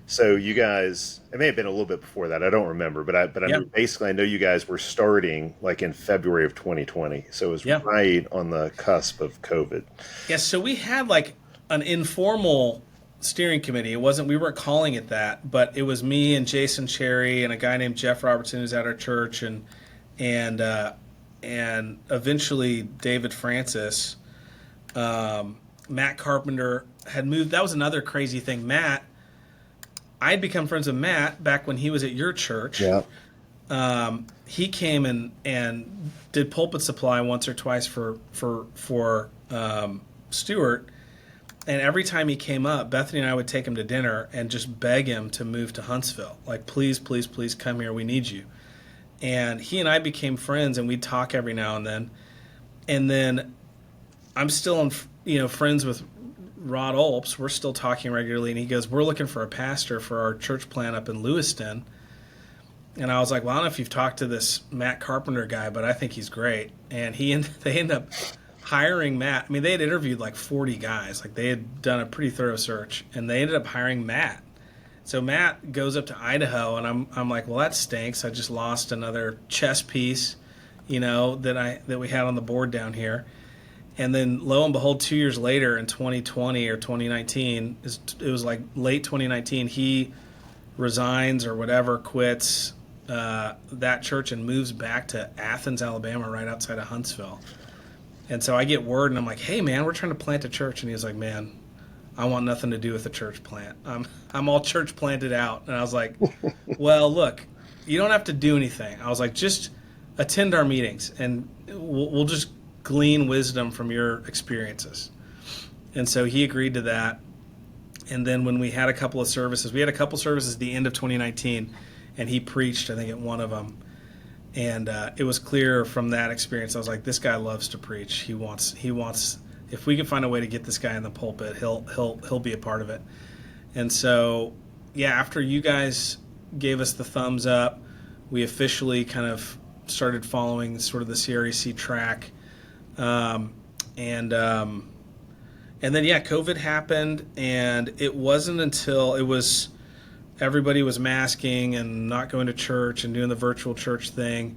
so you guys, it may have been a little bit before that. I don't remember, but I basically, I know you guys were starting like in February of 2020. So it was right on the cusp of COVID. Yes. So we had like an informal steering committee. We weren't calling it that, but it was me and Jason Cherry and a guy named Jeff Robertson who's at our church, and eventually David Francis. Matt Carpenter had moved. That was another crazy thing. I'd become friends with Matt back when he was at your church. Yeah. He came and did pulpit supply once or twice for Stuart. And every time he came up, Bethany and I would take him to dinner and just beg him to move to Huntsville. Like, please, please, please come here. We need you. And he and I became friends, and we'd talk every now and then. And then I'm still friends with Rod Olps. We're still talking regularly, and he goes, we're looking for a pastor for our church plant up in Lewiston. And I was like, well, I don't know if you've talked to this Matt Carpenter guy, but I think he's great. And they end up hiring Matt. I mean, they had interviewed like 40 guys. Like, they had done a pretty thorough search, and they ended up hiring Matt. So Matt goes up to Idaho, and I'm like, well, that stinks. I just lost another chess piece, that we had on the board down here. And then lo and behold, 2 years later in 2020 or 2019, it was like late 2019, he resigns or whatever, quits that church and moves back to Athens, Alabama, right outside of Huntsville. And so I get word, and I'm like, hey, man, we're trying to plant a church. And he's like, man, I want nothing to do with the church plant. I'm all church planted out. And I was like, well, look, you don't have to do anything. I was like, just attend our meetings, and we'll just glean wisdom from your experiences. And so he agreed to that. And then when we had a couple services at the end of 2019, and he preached, I think, at one of them. And it was clear from that experience, I was like, this guy loves to preach. He wants if we can find a way to get this guy in the pulpit, he'll be a part of it. And so, yeah, after you guys gave us the thumbs up, we officially kind of started following sort of the CREC track. And then, yeah, COVID happened, and it wasn't until everybody was masking and not going to church and doing the virtual church thing.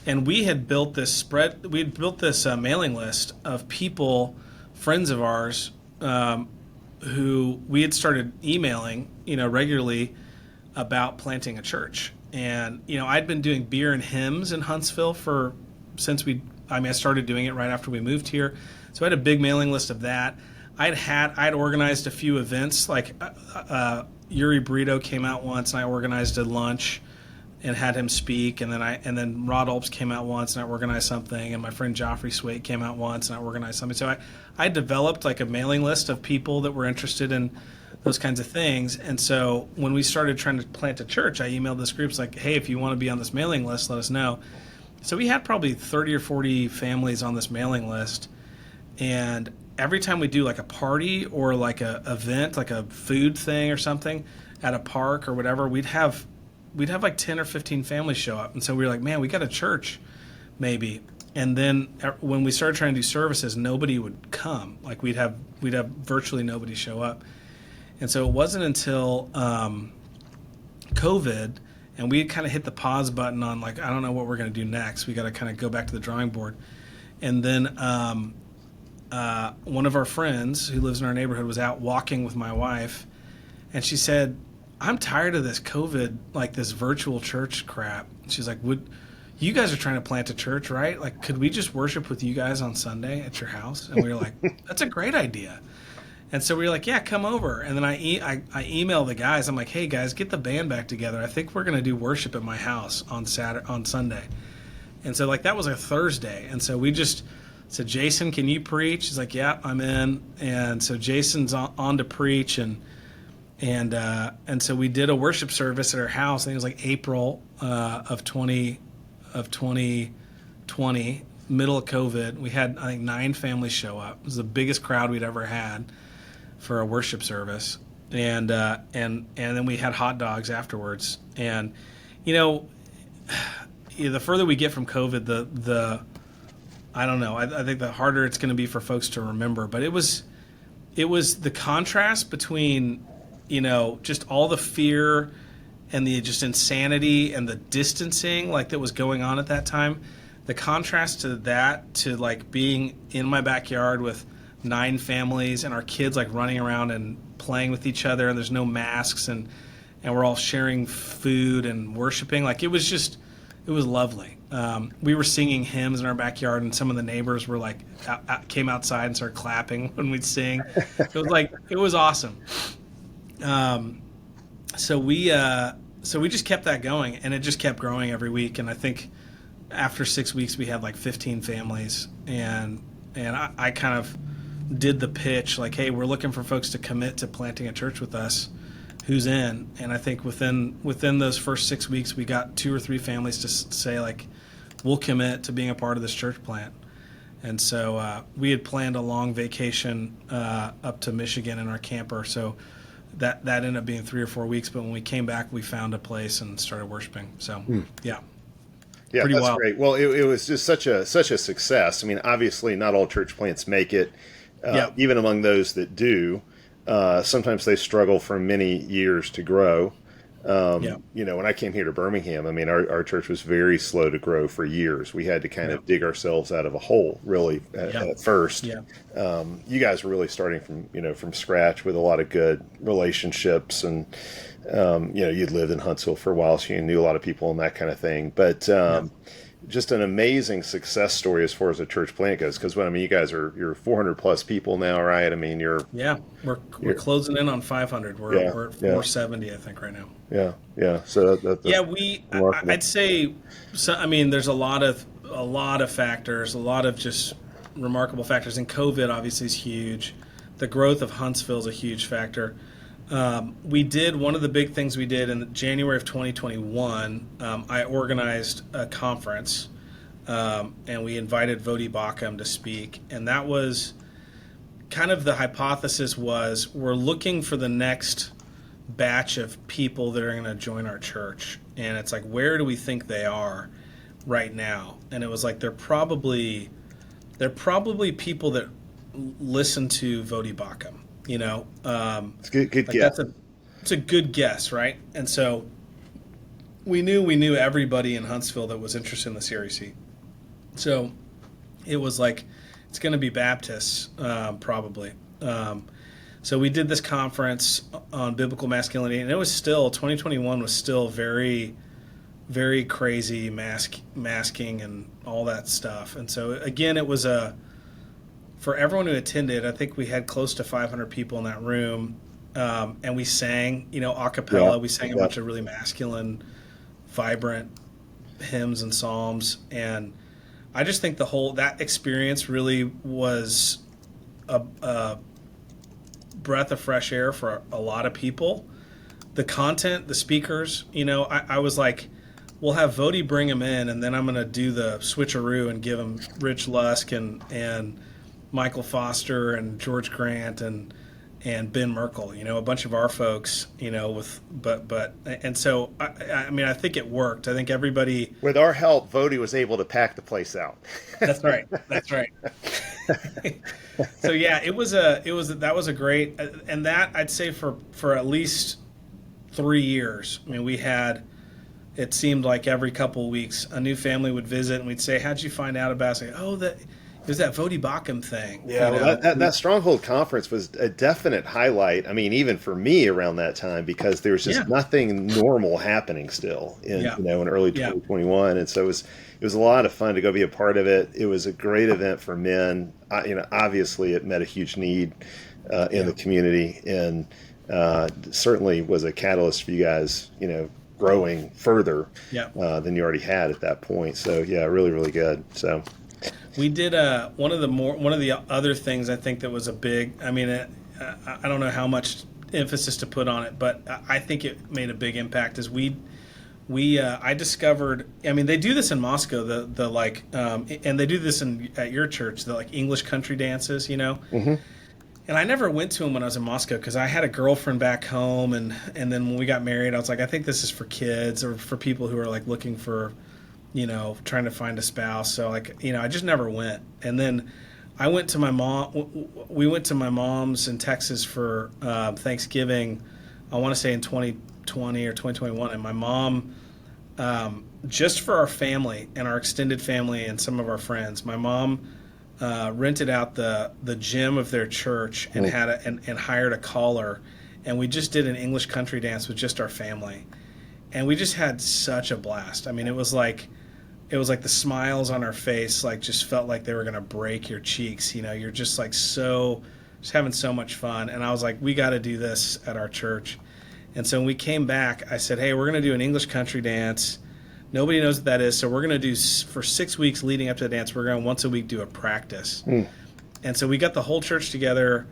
And we had built this mailing list of people, friends of ours, who we had started emailing, regularly about planting a church. And, I'd been doing beer and hymns in Huntsville I started doing it right after we moved here. So I had a big mailing list of that. I'd organized a few events, like Yuri Brito came out once, and I organized a lunch and had him speak, and then Rod Olps came out once, and I organized something, and my friend Joffrey Swait came out once, and I organized something. So I developed like a mailing list of people that were interested in those kinds of things. And so when we started trying to plant a church, I emailed this group, like, hey, if you want to be on this mailing list, let us know. So we had probably 30 or 40 families on this mailing list, and every time we do like a party or like a event, like a food thing or something at a park or whatever, we'd have like 10 or 15 families show up. And so we were like, man, we got a church maybe. And then when we started trying to do services, nobody would come. Like we'd have virtually nobody show up. And so it wasn't until COVID, and we had kind of hit the pause button on like, I don't know what we're going to do next. We got to kind of go back to the drawing board. And then one of our friends who lives in our neighborhood was out walking with my wife, and she said, I'm tired of this COVID, like this virtual church crap. She's like, you guys are trying to plant a church, right? Like, could we just worship with you guys on Sunday at your house? And we were like, that's a great idea. And so we were like, yeah, come over. And then I email the guys. I'm like, hey guys, get the band back together. I think we're going to do worship at my house on Sunday. And so like that was a Thursday. And so we just said, Jason, can you preach? He's like, yeah, I'm in. And so Jason's on to preach, and so we did a worship service at our house. I think it was like April of 2020, middle of COVID. We had, I think, 9 families show up. It was the biggest crowd we'd ever had for a worship service. And then we had hot dogs afterwards. And, the further we get from COVID, the I don't know. I think the harder it's going to be for folks to remember. But it was the contrast between, just all the fear and the just insanity and the distancing like that was going on at that time. The contrast to that, to like being in my backyard with 9 families and our kids like running around and playing with each other, and there's no masks, and we're all sharing food and worshiping. Like it was lovely. We were singing hymns in our backyard, and some of the neighbors were like came outside and started clapping when we'd sing. It was awesome. So we just kept that going, and it just kept growing every week. And I think after 6 weeks we had like 15 families, and I kind of did the pitch like, hey, we're looking for folks to commit to planting a church with us. Who's in? And I think within those first 6 weeks, we got 2 or 3 families to say like, we'll commit to being a part of this church plant. And so we had planned a long vacation up to Michigan in our camper. So that ended up being 3 or 4 weeks. But when we came back, we found a place and started worshiping. So yeah. Yeah, pretty that's wild. Great. Well, it was just such a success. I mean, obviously, not all church plants make it. Even among those that do, sometimes they struggle for many years to grow. When I came here to Birmingham, I mean, our church was very slow to grow for years. We had to kind of dig ourselves out of a hole, really, at first. Yeah. You guys were really starting from scratch with a lot of good relationships, and you'd lived in Huntsville for a while, so you knew a lot of people and that kind of thing. But just an amazing success story as far as a church plant goes. Because you guys you're 400 plus people now, right? I mean, we're closing in on 500. We're at 470, I think, right now. Yeah. So that's I'd say. So, I mean, there's a lot of factors, a lot of just remarkable factors, and COVID obviously is huge. The growth of Huntsville is a huge factor. One of the big things we did in January of 2021, I organized a conference, and we invited Vodi Bakum to speak. And that was kind of the hypothesis was we're looking for the next batch of people that are going to join our church, and it's like, where do we think they are right now? And it was like they're probably people that listen to Vodi Bakum. It's good like guess. It's a good guess, right? And so we knew everybody in Huntsville that was interested in the Series C. So it was like, it's going to be Baptists, probably. So we did this conference on biblical masculinity, and it was still, 2021 was still very, very crazy masking and all that stuff. And so again, it was for everyone who attended, I think we had close to 500 people in that room, and we sang, a cappella. We sang a bunch of really masculine, vibrant hymns and psalms, and I just think that experience really was a breath of fresh air for a lot of people. The content, the speakers, I was like, we'll have Vodi bring him in, and then I'm going to do the switcheroo and give him Rich Lusk and Michael Foster and George Grant and Ben Merkel, a bunch of our folks, and so I think it worked. I think everybody, with our help, Vodi was able to pack the place out. That's right. So yeah, that was a great, and that I'd say for at least 3 years. I mean, it seemed like every couple of weeks a new family would visit, and we'd say, "How'd you find out about it?" Say, "Oh, it was that Vodi Bakum thing." Yeah, that Stronghold conference was a definite highlight. I mean, even for me around that time, because there was just nothing normal happening still in early 2021, and so it was a lot of fun to go be a part of it. It was a great event for men. Obviously, it met a huge need in the community, and certainly was a catalyst for you guys, growing further than you already had at that point. So yeah, really, really good. So. We did one of the other things I think that was a big. I mean, I don't know how much emphasis to put on it, but I think it made a big impact. Is I discovered. I mean, they do this in Moscow. And they do this at your church. The English country dances. Mm-hmm. And I never went to them when I was in Moscow because I had a girlfriend back home, and then when we got married, I was like, I think this is for kids or for people who are looking for, trying to find a spouse. So I just never went. And then I went to my mom. We went to my mom's in Texas for Thanksgiving. I want to say in 2020 or 2021. And my mom, just for our family and our extended family and some of our friends, my mom rented out the gym of their church and and hired a caller, and we just did an English country dance with just our family, and we just had such a blast. I mean, it was like the smiles on our face just felt like they were going to break your cheeks. You're just just having so much fun. And I was like, we got to do this at our church. And so when we came back, I said, hey, we're going to do an English country dance. Nobody knows what that is. So we're going to do, for 6 weeks leading up to the dance, we're going to once a week do a practice. And so we got the whole church together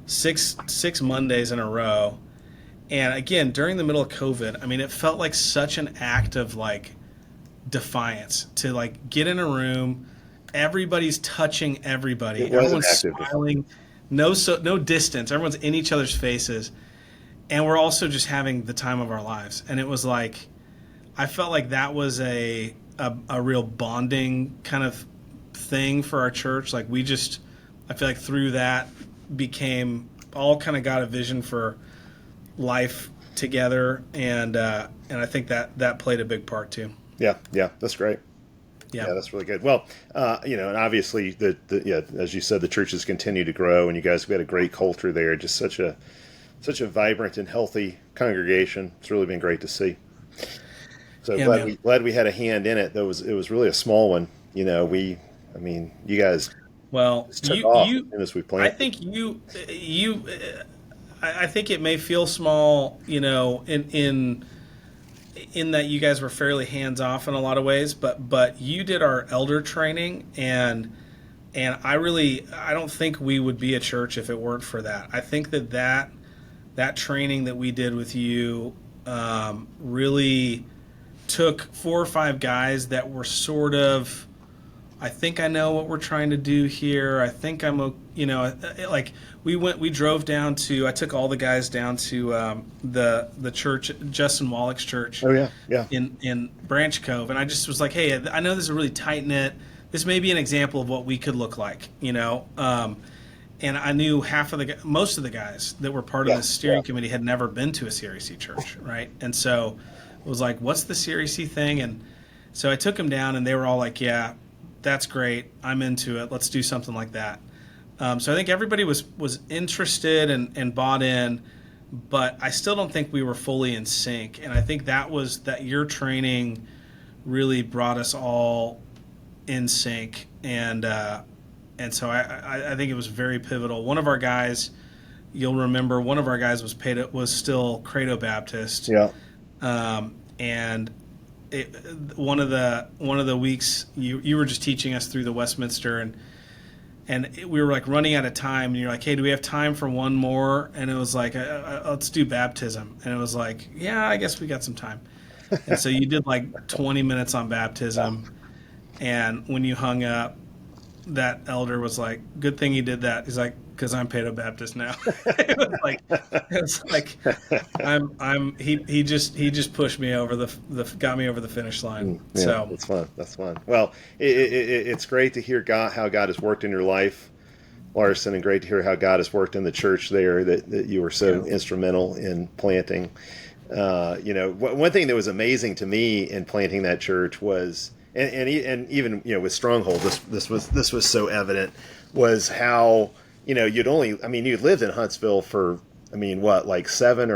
six Mondays in a row. And again, during the middle of COVID, I mean, it felt like such an act of defiance to get in a room. Everybody's touching everybody. Everyone's smiling. No distance. Everyone's in each other's faces. And we're also just having the time of our lives. And it was I felt like that was a real bonding kind of thing for our church. I feel like through that became all kind of got a vision for life together, and I think that played a big part too. Yeah, that's great. Yeah, that's really good. Well, and obviously as you said, the church has continued to grow, and you guys have got a great culture there. Just such a vibrant and healthy congregation. It's really been great to see. So glad we had a hand in it. It was really a small one. You guys. Well, took off as we planned. I think I think it may feel small, in that you guys were fairly hands off in a lot of ways, but you did our elder training, and I don't think we would be a church if it weren't for that. I think that training that we did with you really took 4 or 5 guys that were sort of I think I know what we're trying to do here. I think like we drove down to, I took all the guys down to the church, Justin Wallach's church Oh yeah, yeah, in Branch Cove. And I just was like, hey, I know this is a really tight knit, this may be an example of what we could look like, and I knew most of the guys that were part of the steering committee had never been to a CRC church, right? And so it was like, what's the CRC thing? And so I took them down, and they were all like, yeah, that's great. I'm into it. Let's do something like that. So I think everybody was interested and bought in, but I still don't think we were fully in sync. And I think that your training really brought us all in sync. And so I think it was very pivotal. One of our guys, you'll remember, was still Credo Baptist. yeah. And one of the weeks you were just teaching us through the Westminster, and we were like running out of time, and you're like, hey, do we have time for one more? And it was like, let's do baptism. And it was like, yeah, I guess we got some time. And so you did like 20 minutes on baptism. And when you hung up, that elder was like, good thing he did that. He's like, because I'm Credo Baptist now. it was like he just pushed me over got me over the finish line. Yeah, so that's fun. Well, it's great to hear how God has worked in your life, Larson, and great to hear how God has worked in the church there that you were so instrumental in planting. One thing that was amazing to me in planting that church was, and even with Stronghold, this was so evident, was how you'd lived in Huntsville for, like 7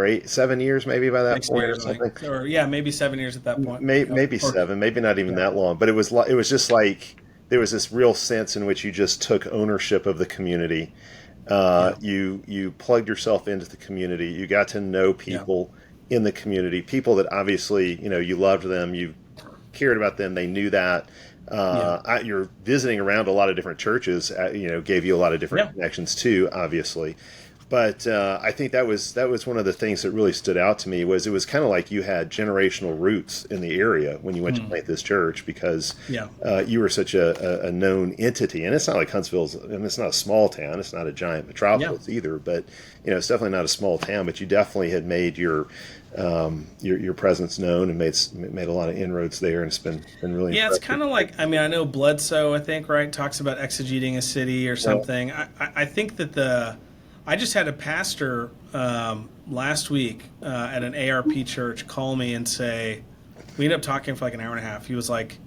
years maybe by that 6 point years, or something. or yeah, maybe 7 years at that point. Maybe 7, maybe not even that long. But it was just like there was this real sense in which you just took ownership of the community. You plugged yourself into the community. You got to know people in the community, people that obviously you loved them, you cared about them, they knew that. You're visiting around a lot of different churches, gave you a lot of different connections too, obviously. But I think that was one of the things that really stood out to me. Was it was kind of like you had generational roots in the area when you went to plant this church, because you were such a known entity. And it's not like Huntsville's, and it's not a small town, it's not a giant metropolis either, but it's definitely not a small town. But you definitely had made your presence known and made a lot of inroads there, and it's been really impressive. It's kind of like, I know Bledsoe, I think, right, talks about exegeting a city or something. I think that I just had a pastor last week at an ARP church call me and say, we ended up talking for like an hour and a half. He was like,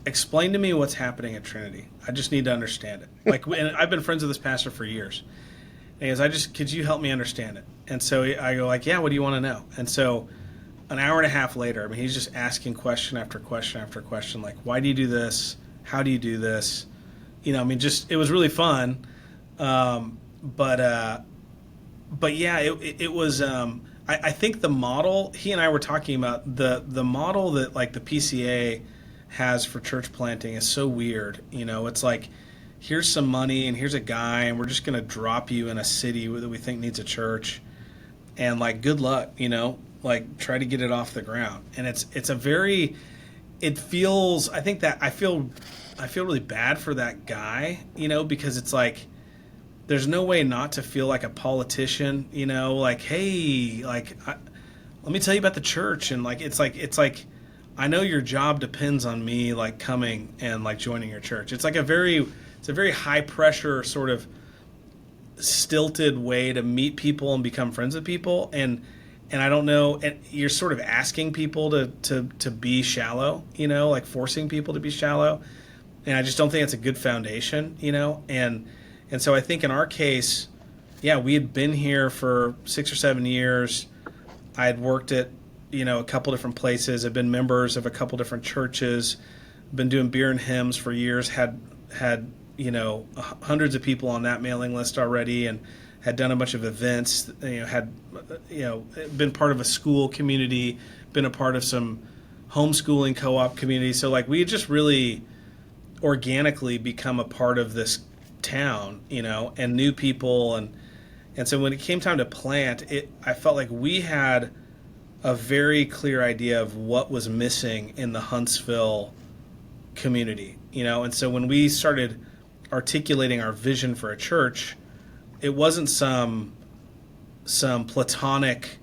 explain to me what's happening at Trinity. I just need to understand it. And I've been friends with this pastor for years. And he goes, could you help me understand it? And so I go like, yeah, what do you want to know? And so an hour and a half later, he's just asking question after question after question, like, why do you do this? How do you do this? It was really fun. But yeah, it was, I think the model, he and I were talking about the model that like the PCA has for church planting is so weird. It's like, here's some money and here's a guy, and we're just going to drop you in a city that we think needs a church, and like, good luck, like try to get it off the ground. And it feels, I think that I feel really bad for that guy, because it's like, there's no way not to feel like a politician, like, hey, like, let me tell you about the church. And like, it's like, I know your job depends on me, like coming and like joining your church. It's like a very high pressure sort of stilted way to meet people and become friends with people. And I don't know, and you're sort of asking people to be shallow, like forcing people to be shallow. And I just don't think it's a good foundation, And so I think in our case, we had been here for 6 or 7 years. I had worked at, a couple different places. I've been members of a couple different churches, been doing beer and hymns for years, had hundreds of people on that mailing list already, and had done a bunch of events, had been part of a school community, been a part of some homeschooling co-op community. So like, we had just really organically become a part of this town, and new people, and so when it came time to plant it, I felt like we had a very clear idea of what was missing in the Huntsville community, and so when we started articulating our vision for a church, it wasn't some platonic,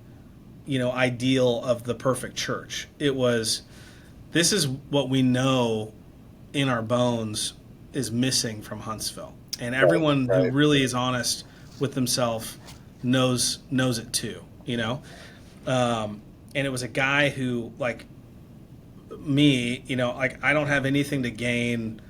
ideal of the perfect church. It was, this is what we know in our bones is missing from Huntsville, and everyone who really is honest with themselves knows it too. And it was a guy who, like me, like, I don't have anything to gain,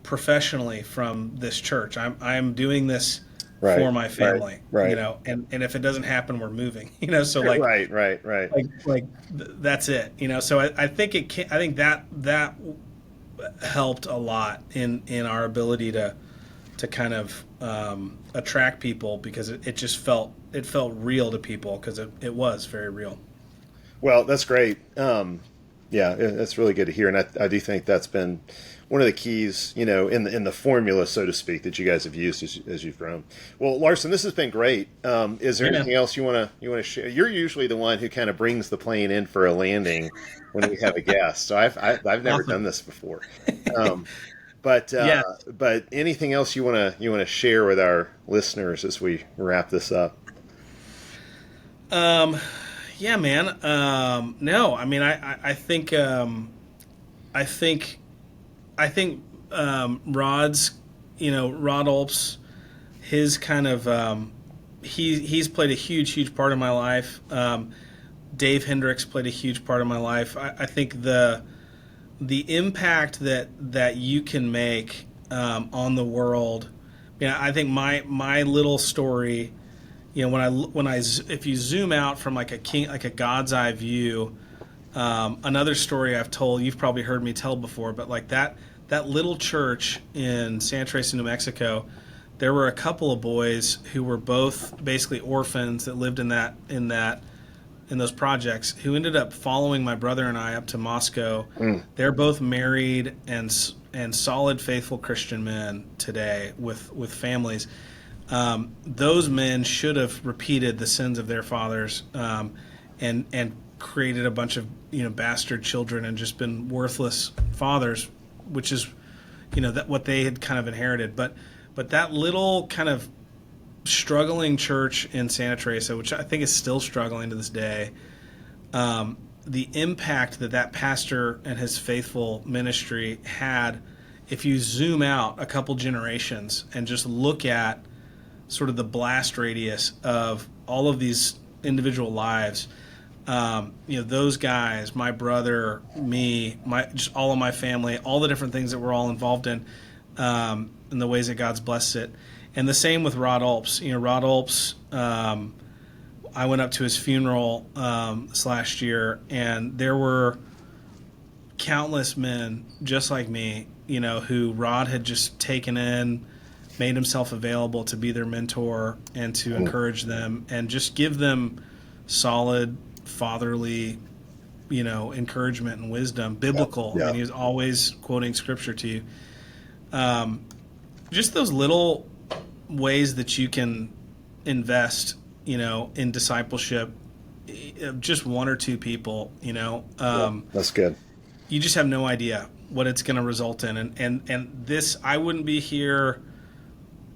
professionally from this church. I'm doing this for my family, right. And if it doesn't happen, we're moving, so like, right. That's it, So I think I think that helped a lot in our ability to kind of attract people, because it just felt real to people, because it was very real. Well, that's great. Yeah, that's really good to hear, and I do think that's been one of the keys, in the formula, so to speak, that you guys have used as you've grown. Well, Larson, this has been great. Is there anything else you want to share? You're usually the one who kind of brings the plane in for a landing when we have a guest, so I've never done this before. But anything else you want to share with our listeners as we wrap this up? Yeah, man. No, I mean, I think Rod's, Rod Olps, his kind of, he's played a huge part of my life. Dave Hendricks played a huge part of my life. I think the impact that you can make on the world. I think my little story, if you zoom out from like a God's eye view, another story I've told, you've probably heard me tell before, but like that little church in Santa Teresa, New Mexico, there were a couple of boys who were both basically orphans that lived in those projects, who ended up following my brother and I up to Moscow. They're both married and solid, faithful Christian men today with families. Those men should have repeated the sins of their fathers, and created a bunch of bastard children and just been worthless fathers, which is that what they had kind of inherited. But that little kind of struggling church in Santa Teresa, which I think is still struggling to this day, the impact that pastor and his faithful ministry had, if you zoom out a couple generations and just look at sort of the blast radius of all of these individual lives, those guys, my brother, me, just all of my family, all the different things that we're all involved in, and the ways that God's blessed it. And the same with Rod Olps. Rod Olps, I went up to his funeral this last year, and there were countless men just like me, who Rod had just taken in, made himself available to be their mentor and to encourage them and just give them solid fatherly, encouragement and wisdom, biblical. Yeah. I mean, he was always quoting scripture to you. Just those little ways that you can invest, in discipleship, just one or two people, that's good. You just have no idea what it's going to result in. And this, I wouldn't be here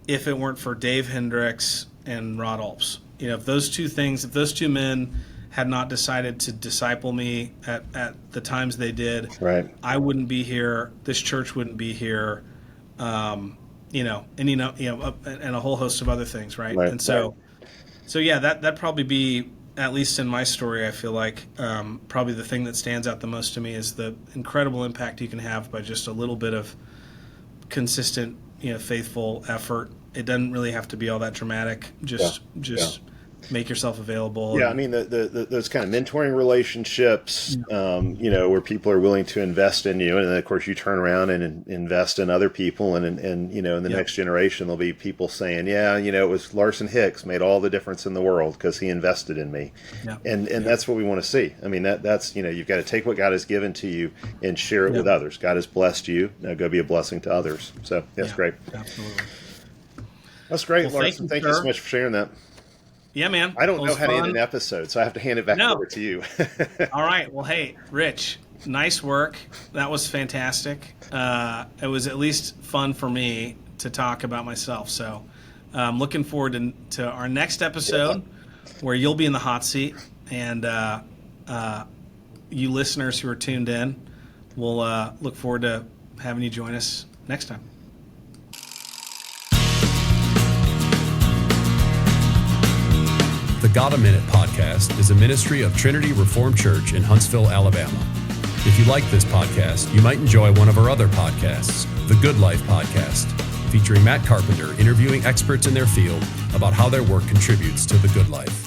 if it weren't for Dave Hendricks and Rod Olps. If those two men had not decided to disciple me at the times they did, right, I wouldn't be here. This church wouldn't be here. And a whole host of other things, right? And so yeah, that'd probably be, at least in my story, I feel like probably the thing that stands out the most to me is the incredible impact you can have by just a little bit of consistent, faithful effort. It doesn't really have to be all that dramatic. Just make yourself available. Yeah, I mean, those kind of mentoring relationships, where people are willing to invest in you, and then of course you turn around and invest in other people, and in the next generation there'll be people saying, it was Larson Hicks made all the difference in the world because he invested in me, and that's what we want to see. I mean, that's you've got to take what God has given to you and share it with others. God has blessed you, now go be a blessing to others. So that's great. Absolutely. That's great, Larson. Thank you so much for sharing that. Yeah, man. I don't know was how to end fun. an episode, so I have to hand it back No. over to you. All right. Well, hey, Rich, nice work. That was fantastic. It was at least fun for me to talk about myself. So I'm looking forward to our next episode where you'll be in the hot seat. And you listeners who are tuned in, we'll look forward to having you join us next time. The God a Minute podcast is a ministry of Trinity Reformed Church in Huntsville, Alabama. If you like this podcast, you might enjoy one of our other podcasts, The Good Life Podcast, featuring Matt Carpenter interviewing experts in their field about how their work contributes to the good life.